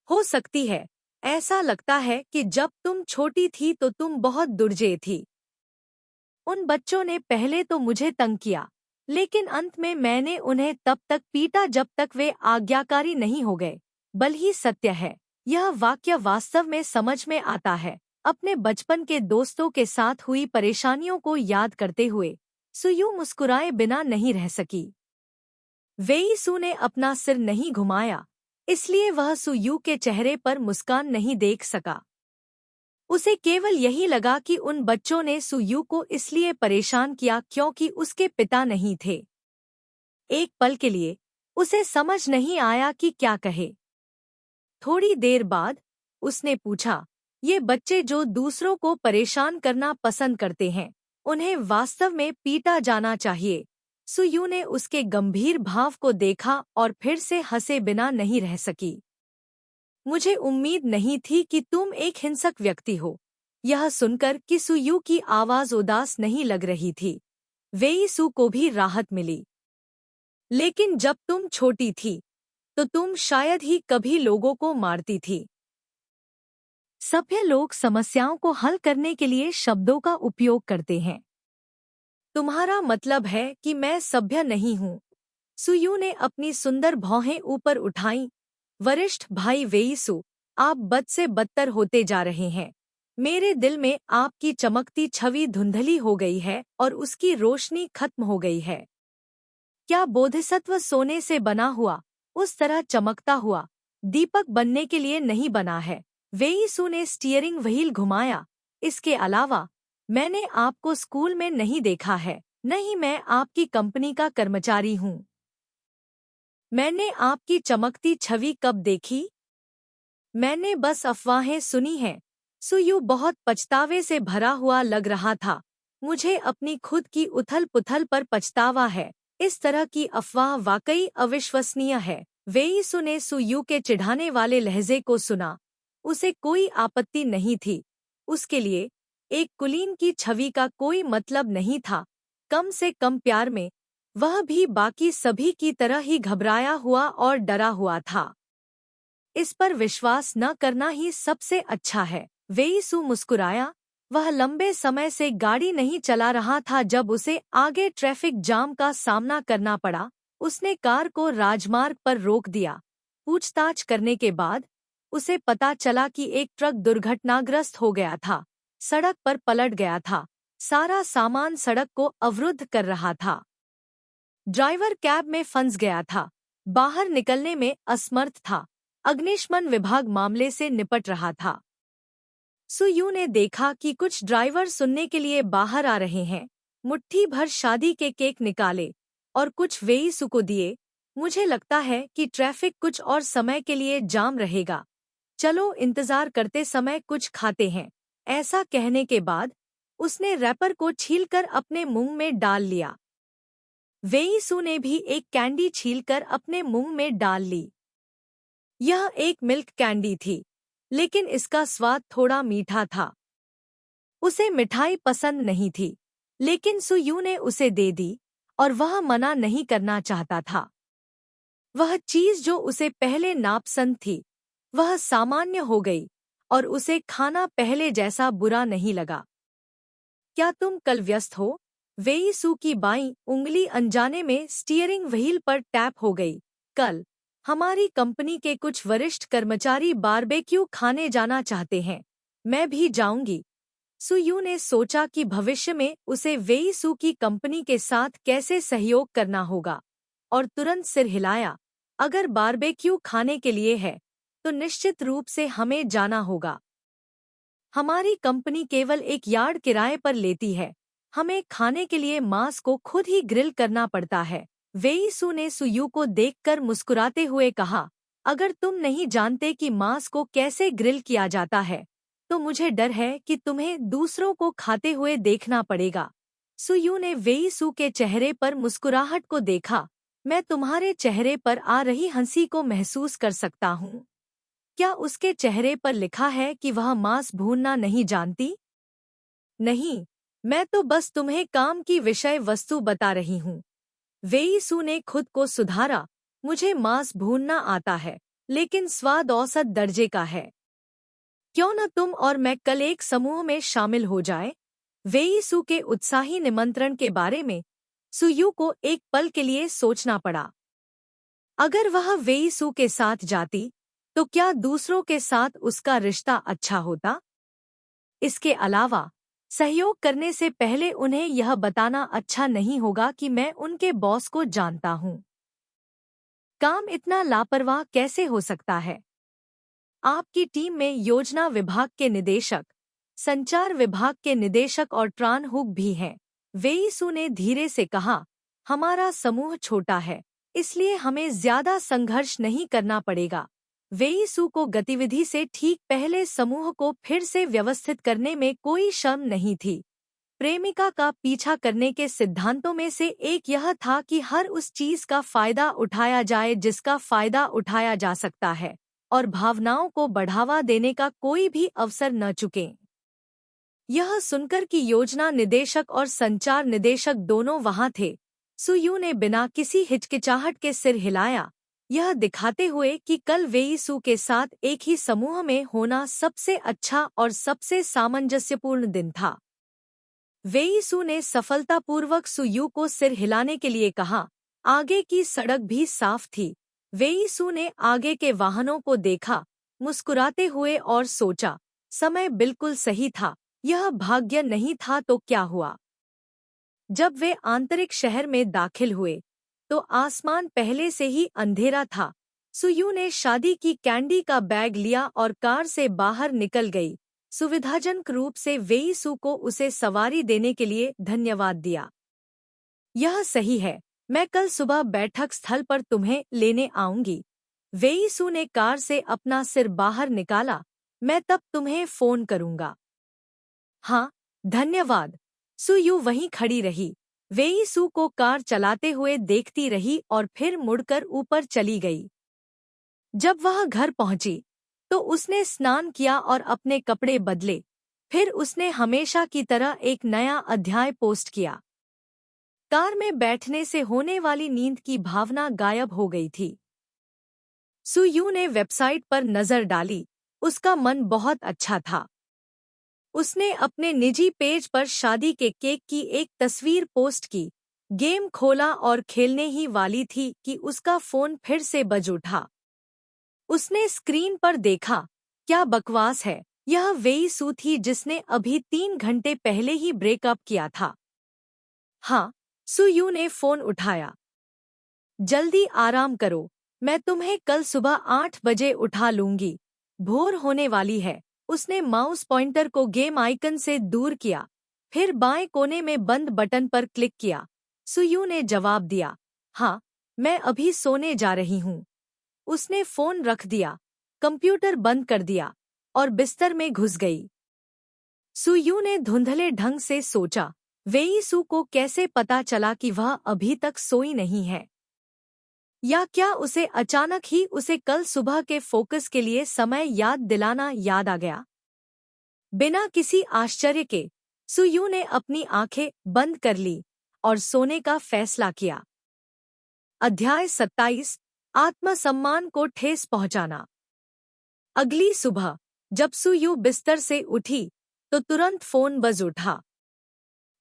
हो सकती है। ऐसा लगता है कि जब तुम छोटी थी तो तुम बहुत दुर्जेय थी। उन बच्चों ने पहले तो मुझे तंग किया, लेकिन अंत में मैंने उन्हें तब तक पीटा जब तक वे आज्ञाकारी नहीं हो गए। बल ही सत्य है। यह वाक्य वास्तव में समझ में आता है। अपने बचपन के दोस्तों के साथ हुई परेशानियों को याद करते हुए सुयू मुस्कुराए बिना नहीं रह सकी। वेईसू ने अपना सिर नहीं घुमाया, इसलिए वह सुयू के चेहरे पर मुस्कान नहीं देख सका। उसे केवल यही लगा कि उन बच्चों ने सुयू को इसलिए परेशान किया क्योंकि उसके पिता नहीं थे। एक पल के लिए उसे समझ नहीं आया कि क्या कहे। थोड़ी देर बाद उसने पूछा, ये बच्चे जो दूसरों को परेशान करना पसंद करते हैं, उन्हें वास्तव में पीटा जाना चाहिए? सुयू ने उसके गंभीर भाव को देखा और फिर से हंसे बिना नहीं रह सकी। मुझे उम्मीद नहीं थी कि तुम एक हिंसक व्यक्ति हो। यह सुनकर कि सुयू की आवाज उदास नहीं लग रही थी, वेईसू को भी राहत मिली। लेकिन जब तुम छोटी थी तो तुम शायद ही कभी लोगों को मारती थी। सभ्य लोग समस्याओं को हल करने के लिए शब्दों का उपयोग करते हैं। तुम्हारा मतलब है कि मैं सभ्य नहीं हूँ? सुयू ने अपनी सुंदर भौहें ऊपर उठाईं। वरिष्ठ भाई वेईसू, आप बद से बदतर होते जा रहे हैं। मेरे दिल में आपकी चमकती छवि धुंधली हो गई है और उसकी रोशनी खत्म हो गई है। क्या बोधिसत्व सोने से बना हुआ, उस तरह चमकता हुआ दीपक बनने के लिए नहीं बना है? वेईसू ने स्टीयरिंग व्हील घुमाया। इसके अलावा मैंने आपको स्कूल में नहीं देखा है। नहीं, मैं आपकी कंपनी का कर्मचारी हूँ। मैंने आपकी चमकती छवि कब देखी? मैंने बस अफवाहें सुनी हैं। सुयू बहुत पछतावे से भरा हुआ लग रहा था। मुझे अपनी खुद की उथल-पुथल पर पछतावा है। इस तरह की अफवाह वाकई अविश्वसनीय है। वेईसू ने सुयू के चिढ़ाने वाले लहजे को सुना। उसे कोई आपत्ति नहीं थी। उसके लिए एक कुलीन की छवि का कोई मतलब नहीं था। कम से कम प्यार में वह भी बाकी सभी की तरह ही घबराया हुआ और डरा हुआ था। इस पर विश्वास न करना ही सबसे अच्छा है। वेईसू मुस्कुराया। वह लंबे समय से गाड़ी नहीं चला रहा था जब उसे आगे ट्रैफिक जाम का सामना करना पड़ा। उसने कार को राजमार्ग पर रोक दिया। पूछताछ करने के बाद उसे पता चला कि एक ट्रक दुर्घटनाग्रस्त हो गया था, सड़क पर पलट गया था। सारा सामान सड़क को अवरुद्ध कर रहा था। ड्राइवर कैब में फंस गया था, बाहर निकलने में असमर्थ था। अग्निशमन विभाग मामले से निपट रहा था। सुयू ने देखा कि कुछ ड्राइवर सुनने के लिए बाहर आ रहे हैं। मुट्ठी भर शादी के केक निकाले और कुछ वेईसू को दिए। मुझे लगता है कि ट्रैफिक कुछ और समय के लिए जाम रहेगा। चलो इंतजार करते समय कुछ खाते हैं। ऐसा कहने के बाद उसने रैपर को छीलकर अपने मुंह में डाल लिया। वेईसू ने भी एक कैंडी छीलकर अपने मुंह में डाल ली। यह एक मिल्क कैंडी थी, लेकिन इसका स्वाद थोड़ा मीठा था। उसे मिठाई पसंद नहीं थी, लेकिन सुयू ने उसे दे दी और वह मना नहीं करना चाहता था। वह चीज जो उसे पहले नापसंद थी, वह सामान्य हो गई और उसे खाना पहले जैसा बुरा नहीं लगा। क्या तुम कल व्यस्त हो? वेईसू की बाईं उंगली अनजाने में स्टीयरिंग व्हील पर टैप हो गई। कल हमारी कंपनी के कुछ वरिष्ठ कर्मचारी बारबेक्यू खाने जाना चाहते हैं। मैं भी जाऊंगी। सुयू ने सोचा कि भविष्य में उसे वेईसू की कंपनी के साथ कैसे सहयोग करना होगा, और तुरंत सिर हिलाया। अगर बारबेक्यू खाने के लिए है, तो निश्चित रूप से हमें जाना होगा। हमारी कंपनी केवल एक यार्ड किराए पर लेती है। हमें खाने के लिए मांस को खुद ही ग्रिल करना पड़ता है। वेईसू ने सुयू को देखकर मुस्कुराते हुए कहा, अगर तुम नहीं जानते कि मांस को कैसे ग्रिल किया जाता है, तो मुझे डर है कि तुम्हें दूसरों को खाते हुए देखना पड़ेगा। सुयू ने वेईसू के चेहरे पर मुस्कुराहट को देखा। मैं तुम्हारे चेहरे पर आ रही हंसी को महसूस कर सकता हूँ। क्या उसके चेहरे पर लिखा है कि वह मांस भूनना नहीं जानती? नहीं, मैं तो बस तुम्हें काम की विषय वस्तु बता रही हूँ। वेईसू ने खुद को सुधारा। मुझे मांस भूनना आता है, लेकिन स्वाद औसत दर्जे का है। क्यों न तुम और मैं कल एक समूह में शामिल हो जाए? वेईसू के उत्साही निमंत्रण के बारे में सुयू को एक पल के लिए सोचना पड़ा। अगर वह वेईसू के साथ जाती, तो क्या दूसरों के साथ उसका रिश्ता अच्छा होता? इसके अलावा सहयोग करने से पहले उन्हें यह बताना अच्छा नहीं होगा कि मैं उनके बॉस को जानता हूँ। काम इतना लापरवाह कैसे हो सकता है? आपकी टीम में योजना विभाग के निदेशक, संचार विभाग के निदेशक और ट्रान हुक भी हैं। वेईसू ने धीरे से कहा, हमारा समूह छोटा है, इसलिए हमें ज्यादा संघर्ष नहीं करना पड़ेगा। वेईसू को गतिविधि से ठीक पहले समूह को फिर से व्यवस्थित करने में कोई शर्म नहीं थी। प्रेमिका का पीछा करने के सिद्धांतों में से एक यह था कि हर उस चीज का फायदा उठाया जाए जिसका फायदा उठाया जा सकता है, और भावनाओं को बढ़ावा देने का कोई भी अवसर न चुके। यह सुनकर कि योजना निदेशक और संचार निदेशक दोनों वहां थे, सुयू ने बिना किसी हिचकिचाहट के सिर हिलाया, यह दिखाते हुए कि कल वेईसू के साथ एक ही समूह में होना सबसे अच्छा और सबसे सामंजस्यपूर्ण दिन था। वेईसू ने सफलतापूर्वक सुयू को सिर हिलाने के लिए कहा। आगे की सड़क भी साफ थी। वेईसू ने आगे के वाहनों को देखा, मुस्कुराते हुए, और सोचा, समय बिल्कुल सही था। यह भाग्य नहीं था तो क्या हुआ? जब वे आंतरिक शहर में दाखिल हुए, तो आसमान पहले से ही अंधेरा था। सुयू ने शादी की कैंडी का बैग लिया और कार से बाहर निकल गई। सुविधाजनक रूप से वेईसू को उसे सवारी देने के लिए धन्यवाद दिया। यह सही है, मैं कल सुबह बैठक स्थल पर तुम्हें लेने आऊंगी। वेईसू ने कार से अपना सिर बाहर निकाला। मैं तब तुम्हें फोन करूंगा। हाँ, धन्यवाद। सुयू वहीं खड़ी रही, वेईसू को कार चलाते हुए देखती रही और फिर मुड़कर ऊपर चली गई। जब वह घर पहुंची, तो उसने स्नान किया और अपने कपड़े बदले। फिर उसने हमेशा की तरह एक नया अध्याय पोस्ट किया। कार में बैठने से होने वाली नींद की भावना गायब हो गई थी। सुयू ने वेबसाइट पर नजर डाली। उसका मन बहुत अच्छा था। उसने अपने निजी पेज पर शादी के केक की एक तस्वीर पोस्ट की। गेम खोला और खेलने ही वाली थी कि उसका फोन फिर से बज उठा। उसने स्क्रीन पर देखा, क्या बकवास है, यह वेईसू थी जिसने अभी 3 घंटे पहले ही ब्रेकअप किया था। हाँ, सुयू ने फोन उठाया। जल्दी आराम करो, मैं तुम्हें कल सुबह 8 बजे उठा लूंगी। भोर होने वाली है। उसने माउस पॉइंटर को गेम आइकन से दूर किया, फिर बाएं कोने में बंद बटन पर क्लिक किया। सुयू ने जवाब दिया, हाँ, मैं अभी सोने जा रही हूँ। उसने फोन रख दिया, कंप्यूटर बंद कर दिया और बिस्तर में घुस गई। सुयू ने धुंधले ढंग से सोचा, वेईसू को कैसे पता चला कि वह अभी तक सोई नहीं है? या क्या उसे अचानक ही उसे कल सुबह के फोकस के लिए समय याद आ गया? बिना किसी आश्चर्य के सुयू ने अपनी आंखें बंद कर ली और सोने का फैसला किया। अध्याय 27 आत्मसम्मान को ठेस पहुंचाना। अगली सुबह जब सुयू बिस्तर से उठी तो तुरंत फोन बज उठा।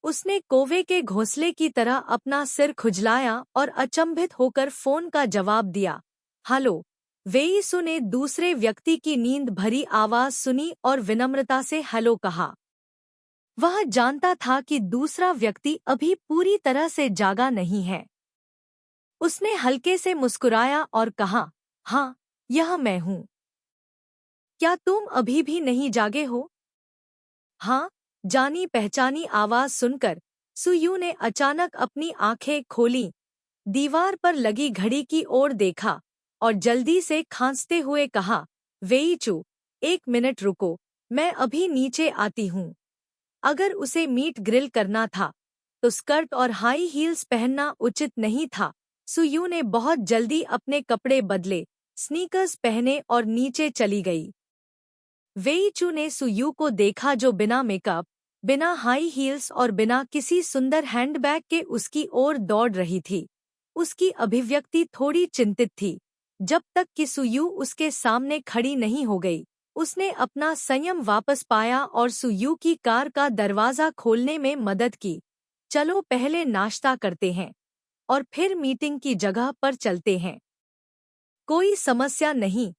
उसने कौवे के घोंसले की तरह अपना सिर खुजलाया और अचंभित होकर फोन का जवाब दिया। हेलो। वेईसू ने दूसरे व्यक्ति की नींद भरी आवाज सुनी और विनम्रता से हेलो कहा। वह जानता था कि दूसरा व्यक्ति अभी पूरी तरह से जागा नहीं है। उसने हल्के से मुस्कुराया और कहा, हाँ, यह मैं हूँ। क्या तुम अभी भी नहीं जागे हो? हाँ, जानी पहचानी आवाज सुनकर सुयू ने अचानक अपनी आंखें खोलीं, दीवार पर लगी घड़ी की ओर देखा और जल्दी से खांसते हुए कहा, वेईचू, 1 मिनट रुको, मैं अभी नीचे आती हूँ। अगर उसे मीट ग्रिल करना था तो स्कर्ट और हाई हील्स पहनना उचित नहीं था। सुयू ने बहुत जल्दी अपने कपड़े बदले, स्नीकर्स पहने और नीचे चली गई। वेईचू ने सुयू को देखा जो बिना मेकअप, बिना हाई हील्स और बिना किसी सुंदर हैंडबैग के उसकी ओर दौड़ रही थी। उसकी अभिव्यक्ति थोड़ी चिंतित थी। जब तक कि सुयू उसके सामने खड़ी नहीं हो गई, उसने अपना संयम वापस पाया और सुयू की कार का दरवाजा खोलने में मदद की। चलो पहले नाश्ता करते हैं और फिर मीटिंग की जगह पर चलते हैं। कोई समस्या नहीं।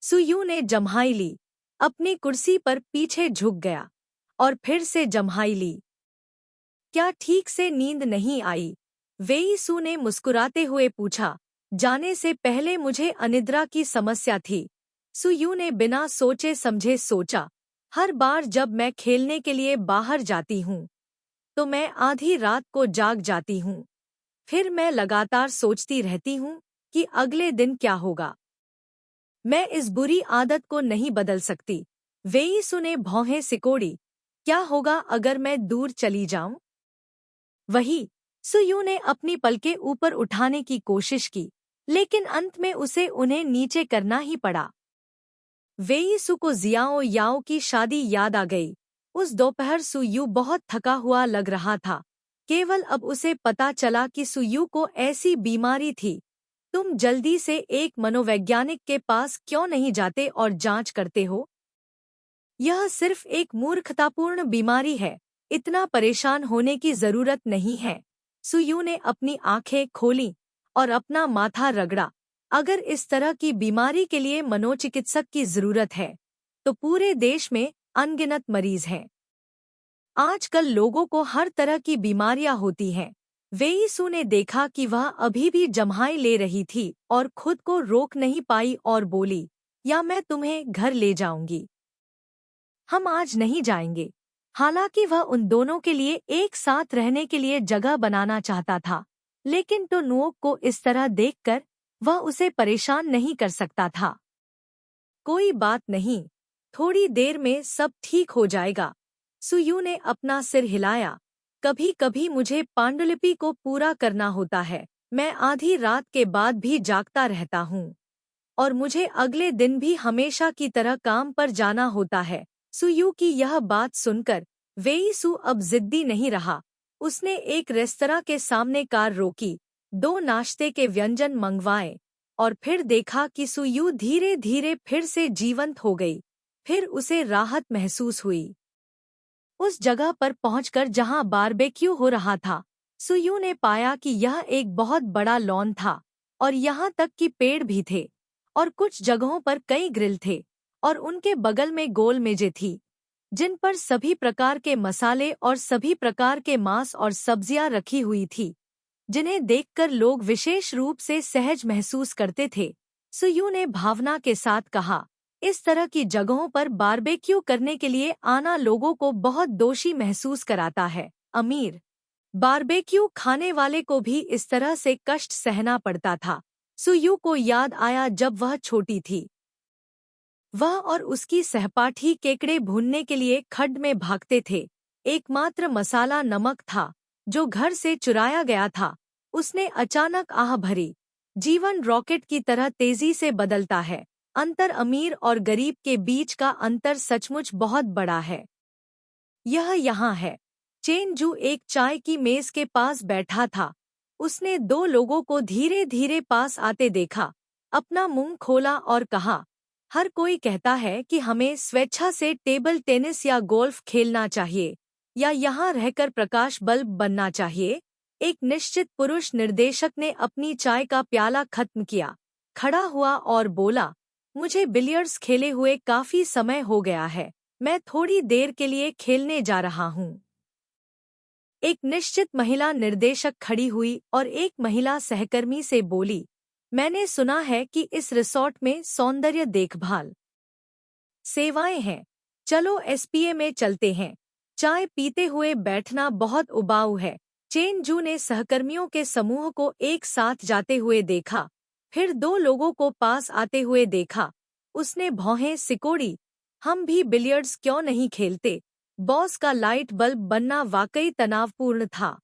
सुयू ने जम्हाई ली, अपनी कुर्सी पर पीछे झुक गया और फिर से जम्हाई ली। क्या ठीक से नींद नहीं आई? वेईसू ने मुस्कुराते हुए पूछा। जाने से पहले मुझे अनिद्रा की समस्या थी। सुयू ने बिना सोचे समझे सोचा, हर बार जब मैं खेलने के लिए बाहर जाती हूँ तो मैं आधी रात को जाग जाती हूँ। फिर मैं लगातार सोचती रहती हूँ कि अगले दिन क्या होगा। मैं इस बुरी आदत को नहीं बदल सकती। वेईसू ने भौहें सिकोड़ी। क्या होगा अगर मैं दूर चली जाऊं? वही। सुयू ने अपनी पलकें ऊपर उठाने की कोशिश की, लेकिन अंत में उसे उन्हें नीचे करना ही पड़ा। वेईसू को जियाओ याओ की शादी याद आ गई। उस दोपहर सुयू बहुत थका हुआ लग रहा था। केवल अब उसे पता चला कि सुयू को ऐसी बीमारी थी। तुम जल्दी से एक मनोवैज्ञानिक के पास क्यों नहीं जाते और जांच करते हो? यह सिर्फ एक मूर्खतापूर्ण बीमारी है। इतना परेशान होने की जरूरत नहीं है। सुयू ने अपनी आंखें खोलीं और अपना माथा रगड़ा। अगर इस तरह की बीमारी के लिए मनोचिकित्सक की जरूरत है तो पूरे देश में अनगिनत मरीज हैं। आजकल लोगों को हर तरह की बीमारियां होती हैं। वेईसू ने देखा कि वह अभी भी जम्हाई ले रही थी और खुद को रोक नहीं पाई और बोली, या मैं तुम्हें घर ले जाऊंगी। हम आज नहीं जाएंगे। हालांकि वह उन दोनों के लिए एक साथ रहने के लिए जगह बनाना चाहता था, लेकिन तो नुओक को इस तरह देखकर वह उसे परेशान नहीं कर सकता था। कोई बात नहीं, थोड़ी देर में सब ठीक हो जाएगा। सुयू ने अपना सिर हिलाया। कभी कभी मुझे पांडुलिपि को पूरा करना होता है। मैं आधी रात के बाद भी जागता रहता हूँ और मुझे अगले दिन भी हमेशा की तरह काम पर जाना होता है। सुयू की यह बात सुनकर वेईसू अब जिद्दी नहीं रहा। उसने एक रेस्तरां के सामने कार रोकी, 2 नाश्ते के व्यंजन मंगवाए और फिर देखा कि सुयू धीरे धीरे फिर से जीवंत हो गई। फिर उसे राहत महसूस हुई। उस जगह पर पहुंचकर जहां बारबेक्यू हो रहा था, सुयू ने पाया कि यह एक बहुत बड़ा लॉन था और यहाँ तक कि पेड़ भी थे और कुछ जगहों पर कई ग्रिल थे और उनके बगल में गोल मेजें थी जिन पर सभी प्रकार के मसाले और सभी प्रकार के मांस और सब्जियां रखी हुई थी, जिन्हें देखकर लोग विशेष रूप से सहज महसूस करते थे। सुयू ने भावना के साथ कहा, इस तरह की जगहों पर बारबेक्यू करने के लिए आना लोगों को बहुत दोषी महसूस कराता है। अमीर बारबेक्यू खाने वाले को भी इस तरह से कष्ट सहना पड़ता था। सुयू को याद आया जब वह छोटी थी। वह और उसकी सहपाठी केकड़े भूनने के लिए खड्ड में भागते थे। एकमात्र मसाला नमक था, जो घर से चुराया गया था। उसने अचानक आह भरी। जीवन रॉकेट की तरह तेजी से बदलता है। अंतर अमीर और गरीब के बीच का अंतर सचमुच बहुत बड़ा है। यह यहाँ है। चेंजू एक चाय की मेज के पास बैठा था। उसने दो लोगों को धीरे धीरे पास आते देखा, अपना मुंह खोला और कहा, हर कोई कहता है कि हमें स्वेच्छा से टेबल टेनिस या गोल्फ खेलना चाहिए, या यहाँ रहकर प्रकाश बल्ब बनना चाहिए। एक निश्चित पुरुष निर्देशक ने अपनी चाय का प्याला खत्म किया, खड़ा हुआ और बोला, मुझे बिलियर्ड्स खेले हुए काफी समय हो गया है। मैं थोड़ी देर के लिए खेलने जा रहा हूँ। एक निश्चित महिला निर्देशक खड़ी हुई और एक महिला सहकर्मी से बोली, मैंने सुना है कि इस रिसॉर्ट में सौंदर्य देखभाल सेवाएं हैं। चलो एसपीए में चलते हैं। चाय पीते हुए बैठना बहुत उबाऊ है। चेंजू ने सहकर्मियों के समूह को एक साथ जाते हुए देखा, फिर दो लोगों को पास आते हुए देखा। उसने भौहें सिकोड़ी, हम भी बिलियर्ड्स क्यों नहीं खेलते? बॉस का लाइट बल्ब बनना वाकई तनावपूर्ण था।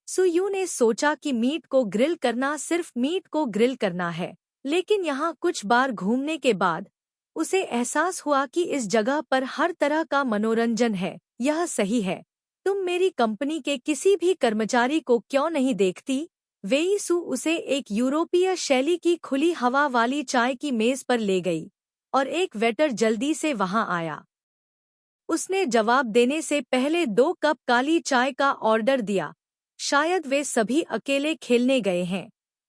सुयू ने सोचा कि मीट को ग्रिल करना सिर्फ मीट को ग्रिल करना है, लेकिन यहाँ कुछ बार घूमने के बाद उसे एहसास हुआ कि इस जगह पर हर तरह का मनोरंजन है। यह सही है। तुम मेरी कंपनी के किसी भी कर्मचारी को क्यों नहीं देखती? वेईसु उसे एक यूरोपीय शैली की खुली हवा वाली चाय की मेज पर ले गई और एक वेटर जल्दी से वहां आया। उसने जवाब देने से पहले 2 कप काली चाय का ऑर्डर दिया। शायद वे सभी अकेले खेलने गए हैं।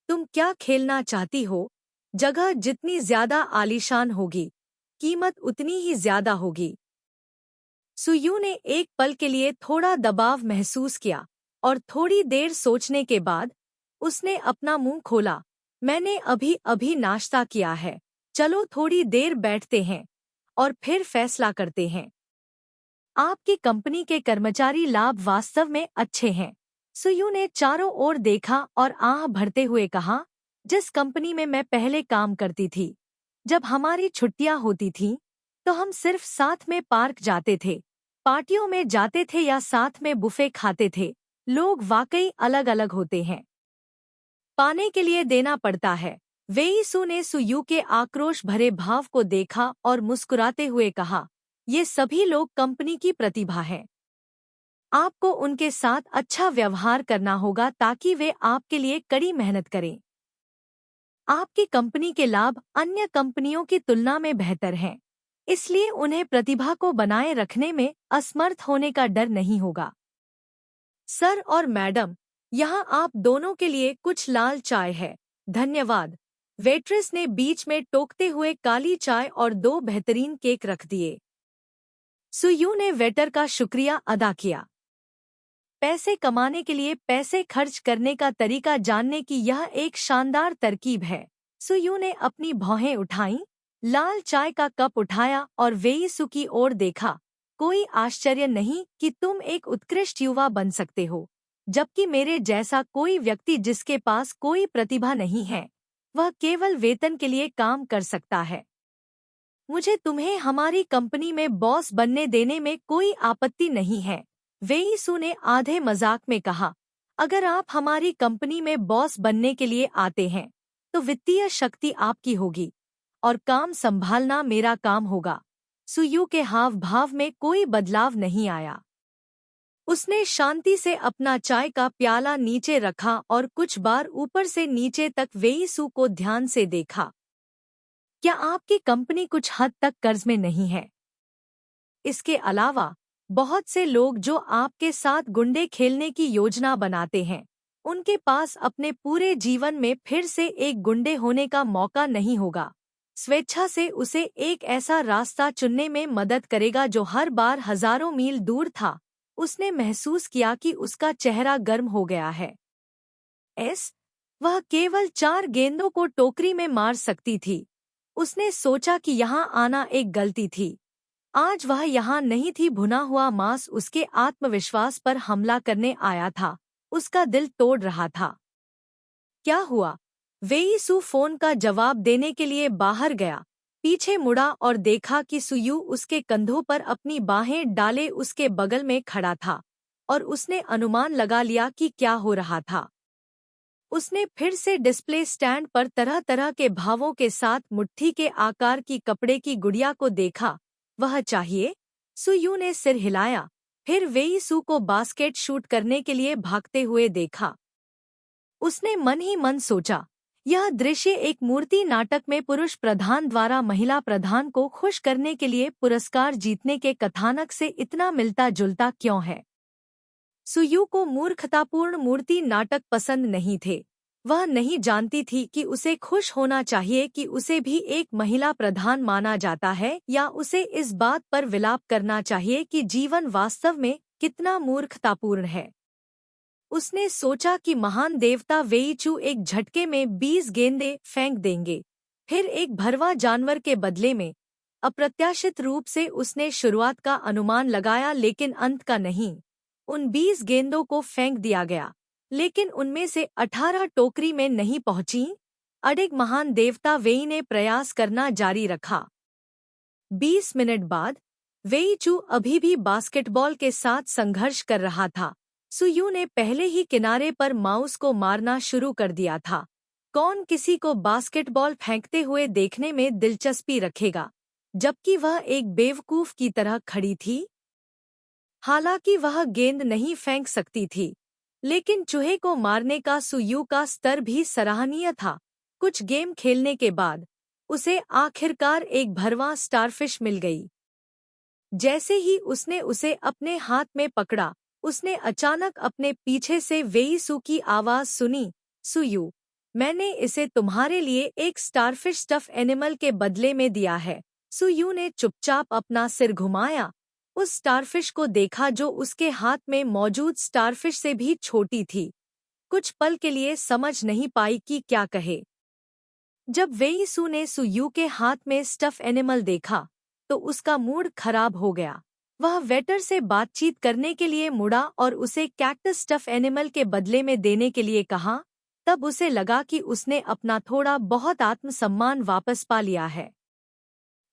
तुम क्या खेलना चाहती हो? जगह जितनी ज्यादा आलीशान होगी, कीमत उतनी ही ज्यादा होगी। सुयू ने एक पल के लिए थोड़ा दबाव महसूस किया और थोड़ी देर सोचने के बाद उसने अपना मुंह खोला, मैंने अभी अभी नाश्ता किया है। चलो थोड़ी देर बैठते हैं और फिर फैसला करते हैं। आपकी कंपनी के कर्मचारी लाभ वास्तव में अच्छे हैं। सुयू ने चारों ओर देखा और आह भरते हुए कहा, जिस कंपनी में मैं पहले काम करती थी, जब हमारी छुट्टियां होती थीं, तो हम सिर्फ साथ में पार्क जाते थे, पार्टियों में जाते थे या साथ में बुफे खाते थे। लोग वाकई अलग अलग होते हैं। पाने के लिए देना पड़ता है। वेईसु ने सुयू के आक्रोश भरे भाव को देखा और मुस्कुराते हुए कहा, ये सभी लोग कंपनी की प्रतिभा हैं। आपको उनके साथ अच्छा व्यवहार करना होगा ताकि वे आपके लिए कड़ी मेहनत करें। आपकी कंपनी के लाभ अन्य कंपनियों की तुलना में बेहतर हैं, इसलिए उन्हें प्रतिभा को बनाए रखने में असमर्थ होने का डर नहीं होगा। सर और मैडम, यहाँ आप दोनों के लिए कुछ लाल चाय है। धन्यवाद। वेट्रेस ने बीच में टोकते हुए काली चाय और 2 बेहतरीन केक रख दिए। सुयू ने वेटर का शुक्रिया अदा किया। पैसे कमाने के लिए पैसे खर्च करने का तरीका जानने की यह एक शानदार तरकीब है। सुयू ने अपनी भौहें उठाईं, लाल चाय का कप उठाया और वेईसु की ओर देखा। कोई आश्चर्य नहीं कि तुम एक उत्कृष्ट युवा बन सकते हो, जबकि मेरे जैसा कोई व्यक्ति जिसके पास कोई प्रतिभा नहीं है, वह केवल वेतन के लिए काम कर सकता है। मुझे तुम्हें हमारी कंपनी में बॉस बनने देने में कोई आपत्ति नहीं है, वेईसु ने आधे मजाक में कहा। अगर आप हमारी कंपनी में बॉस बनने के लिए आते हैं, तो वित्तीय शक्ति आपकी होगी और काम संभालना मेरा काम होगा। सुयू के हाव भाव में कोई बदलाव नहीं आया। उसने शांति से अपना चाय का प्याला नीचे रखा और कुछ बार ऊपर से नीचे तक वेईसु को ध्यान से देखा। क्या आपकी कंपनी कुछ हद तक कर्ज में नहीं है? इसके अलावा बहुत से लोग जो आपके साथ गुंडे खेलने की योजना बनाते हैं, उनके पास अपने पूरे जीवन में फिर से एक गुंडे होने का मौका नहीं होगा। स्वेच्छा से उसे एक ऐसा रास्ता चुनने में मदद करेगा जो हर बार हजारों मील दूर था। उसने महसूस किया कि उसका चेहरा गर्म हो गया है। वह केवल 4 गेंदों को टोकरी में मार सकती थी। उसने सोचा कि यहाँ आना एक गलती थी। आज वह यहाँ नहीं थी। भुना हुआ मांस उसके आत्मविश्वास पर हमला करने आया था। उसका दिल तोड़ रहा था। क्या हुआ? वेईसु फोन का जवाब देने के लिए बाहर गया। पीछे मुड़ा और देखा कि सुयू उसके कंधों पर अपनी बाहें डाले उसके बगल में खड़ा था और उसने अनुमान लगा लिया कि क्या हो रहा था। उसने फिर से डिस्प्ले स्टैंड पर तरह तरह के भावों के साथ मुट्ठी के आकार की कपड़े की गुड़िया को देखा। वह चाहिए? सुयू ने सिर हिलाया। फिर वेई सू को बास्केट शूट करने के लिए भागते हुए देखा। उसने मन ही मन सोचा, यह दृश्य एक मूर्ति नाटक में पुरुष प्रधान द्वारा महिला प्रधान को खुश करने के लिए पुरस्कार जीतने के कथानक से इतना मिलता जुलता क्यों है। सुयू को मूर्खतापूर्ण मूर्ति नाटक पसंद नहीं थे। वह नहीं जानती थी कि उसे खुश होना चाहिए कि उसे भी एक महिला प्रधान माना जाता है या उसे इस बात पर विलाप करना चाहिए कि जीवन वास्तव में कितना मूर्खतापूर्ण है। उसने सोचा कि महान देवता वेईचू एक झटके में 20 गेंदें फेंक देंगे। फिर एक भरवा जानवर के बदले में अप्रत्याशित रूप से उसने शुरुआत का अनुमान लगाया, लेकिन अंत का नहीं। उन 20 गेंदों को फेंक दिया गया, लेकिन उनमें से 18 टोकरी में नहीं पहुंची। अडिग महान देवता वेई ने प्रयास करना जारी रखा। 20 मिनट बाद वेईचू अभी भी बास्केटबॉल के साथ संघर्ष कर रहा था। सुयू ने पहले ही किनारे पर माउस को मारना शुरू कर दिया था। कौन किसी को बास्केटबॉल फेंकते हुए देखने में दिलचस्पी रखेगा, जबकि वह एक बेवकूफ की तरह खड़ी थी। हालांकि वह गेंद नहीं फेंक सकती थी, लेकिन चूहे को मारने का सुयू का स्तर भी सराहनीय था। कुछ गेम खेलने के बाद उसे आखिरकार एक भरवा स्टारफिश मिल गई। जैसे ही उसने उसे अपने हाथ में पकड़ा, उसने अचानक अपने पीछे से वेईसू की आवाज सुनी, सुयू, मैंने इसे तुम्हारे लिए एक स्टारफिश स्टफ एनिमल के बदले में दिया है। सुयू ने चुपचाप अपना सिर घुमाया। उस स्टारफिश को देखा जो उसके हाथ में मौजूद स्टारफिश से भी छोटी थी। कुछ पल के लिए समझ नहीं पाई कि क्या कहे। जब वेईसू ने सुयू के हाथ में स्टफ एनिमल देखा तो उसका मूड खराब हो गया। वह वेटर से बातचीत करने के लिए मुड़ा और उसे कैक्टस स्टफ एनिमल के बदले में देने के लिए कहा। तब उसे लगा कि उसने अपना थोड़ा बहुत आत्मसम्मान वापस पा लिया है।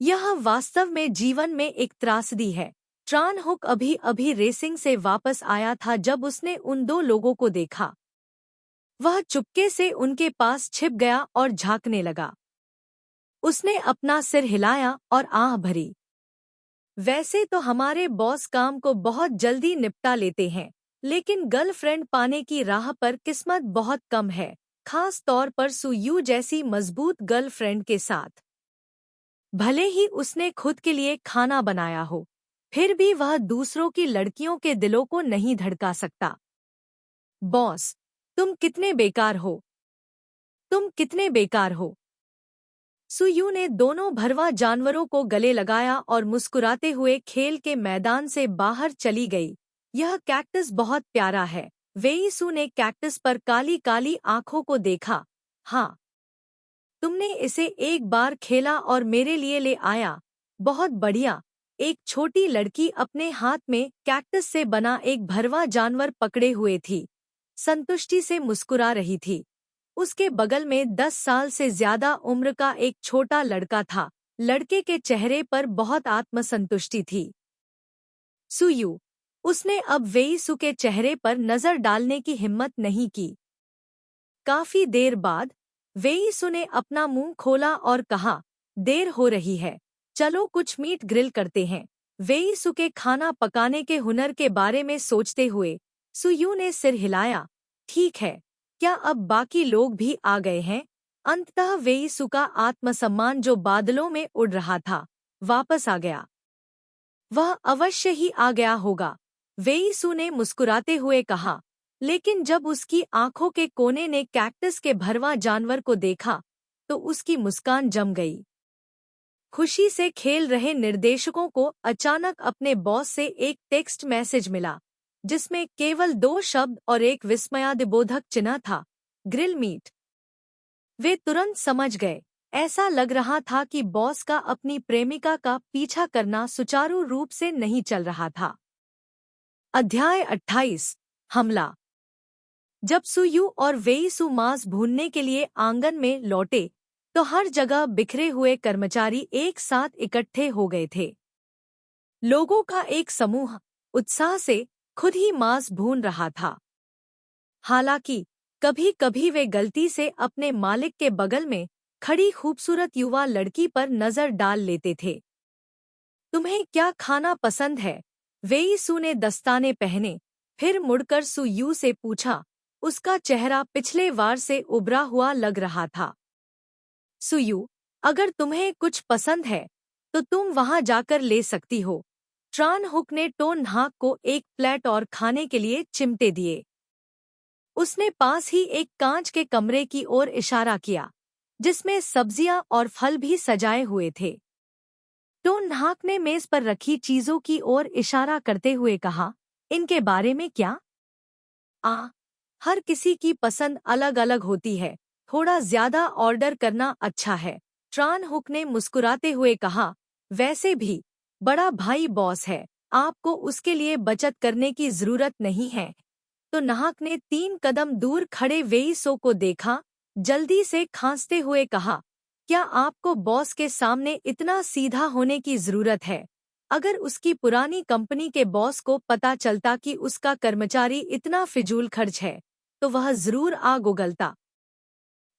यह वास्तव में जीवन में एक त्रासदी है। ट्रान हुक अभी अभी रेसिंग से वापस आया था जब उसने उन दो लोगों को देखा। वह चुपके से उनके पास छिप गया और झांकने लगा। उसने अपना सिर हिलाया और आह भरी। वैसे तो हमारे बॉस काम को बहुत जल्दी निपटा लेते हैं, लेकिन गर्लफ्रेंड पाने की राह पर किस्मत बहुत कम है, खास तौर पर सुयू जैसी मजबूत गर्लफ्रेंड के साथ। भले ही उसने खुद के लिए खाना बनाया हो, फिर भी वह दूसरों की लड़कियों के दिलों को नहीं धड़का सकता। बॉस, तुम कितने बेकार हो, तुम कितने बेकार हो। सुयू ने दोनों भरवा जानवरों को गले लगाया और मुस्कुराते हुए खेल के मैदान से बाहर चली गई। यह कैक्टस बहुत प्यारा है। वेईसू ने कैक्टस पर काली काली आंखों को देखा। हाँ, तुमने इसे एक बार खेला और मेरे लिए ले आया। बहुत बढ़िया। एक छोटी लड़की अपने हाथ में कैक्टस से बना एक भरवा जानवर पकड़े हुए थी, संतुष्टि से मुस्कुरा रही थी। उसके बगल में 10 साल से ज्यादा उम्र का एक छोटा लड़का था। लड़के के चेहरे पर बहुत आत्मसंतुष्टि थी। सुयू, उसने अब वेईसू के चेहरे पर नजर डालने की हिम्मत नहीं की। काफी देर बाद वेईसू ने अपना मुंह खोला और कहा, देर हो रही है, चलो कुछ मीट ग्रिल करते हैं। वेईसू के खाना पकाने के हुनर के बारे में सोचते हुए सुयू ने सिर हिलाया। ठीक है, क्या अब बाकी लोग भी आ गए हैं? अंततः वेईसू का आत्मसम्मान जो बादलों में उड़ रहा था, वापस आ गया। वह अवश्य ही आ गया होगा, वेईसू ने मुस्कुराते हुए कहा। लेकिन जब उसकी आंखों के कोने ने कैक्टस के भरवा जानवर को देखा तो उसकी मुस्कान जम गई। खुशी से खेल रहे निर्देशकों को अचानक अपने बॉस से एक टेक्स्ट मैसेज मिला, जिसमें केवल 2 शब्द और एक विस्मयादिबोधक चिन्ह था, ग्रिल मीट। वे तुरंत समझ गए। ऐसा लग रहा था कि बॉस का अपनी प्रेमिका का पीछा करना सुचारू रूप से नहीं चल रहा था। अध्याय 28 हमला। जब सुयू और वेईसू मांस भूनने के लिए आंगन में लौटे तो हर जगह बिखरे हुए कर्मचारी एक साथ इकट्ठे हो गए थे। लोगों का एक समूह उत्साह से खुद ही मांस भून रहा था। हालांकि कभी-कभी वे गलती से अपने मालिक के बगल में खड़ी खूबसूरत युवा लड़की पर नजर डाल लेते थे। तुम्हें क्या खाना पसंद है? वेई सू ने दस्ताने पहने, फिर मुड़कर सू यू से पूछा। उसका चेहरा पिछले वार से उभरा हुआ लग रहा था। सू यू, अगर तुम्हें कुछ पसंद है तो तुम वहां जाकर ले सकती हो। ट्रान हुक ने टोन नाक को एक प्लेट और खाने के लिए चिमटे दिए। उसने पास ही एक कांच के कमरे की ओर इशारा किया, जिसमें सब्जियां और फल भी सजाए हुए थे। टोन नाक ने मेज पर रखी चीजों की ओर इशारा करते हुए कहा, इनके बारे में क्या? हर किसी की पसंद अलग अलग होती है, थोड़ा ज्यादा ऑर्डर करना अच्छा है। ट्रान हुक ने मुस्कुराते हुए कहा, वैसे भी बड़ा भाई बॉस है, आपको उसके लिए बचत करने की जरूरत नहीं है। तो नाहक ने 3 कदम दूर खड़े वेई सो को देखा, जल्दी से खांसते हुए कहा, क्या आपको बॉस के सामने इतना सीधा होने की जरूरत है? अगर उसकी पुरानी कंपनी के बॉस को पता चलता कि उसका कर्मचारी इतना फिजूल खर्च है, तो वह जरूर आग उगलता।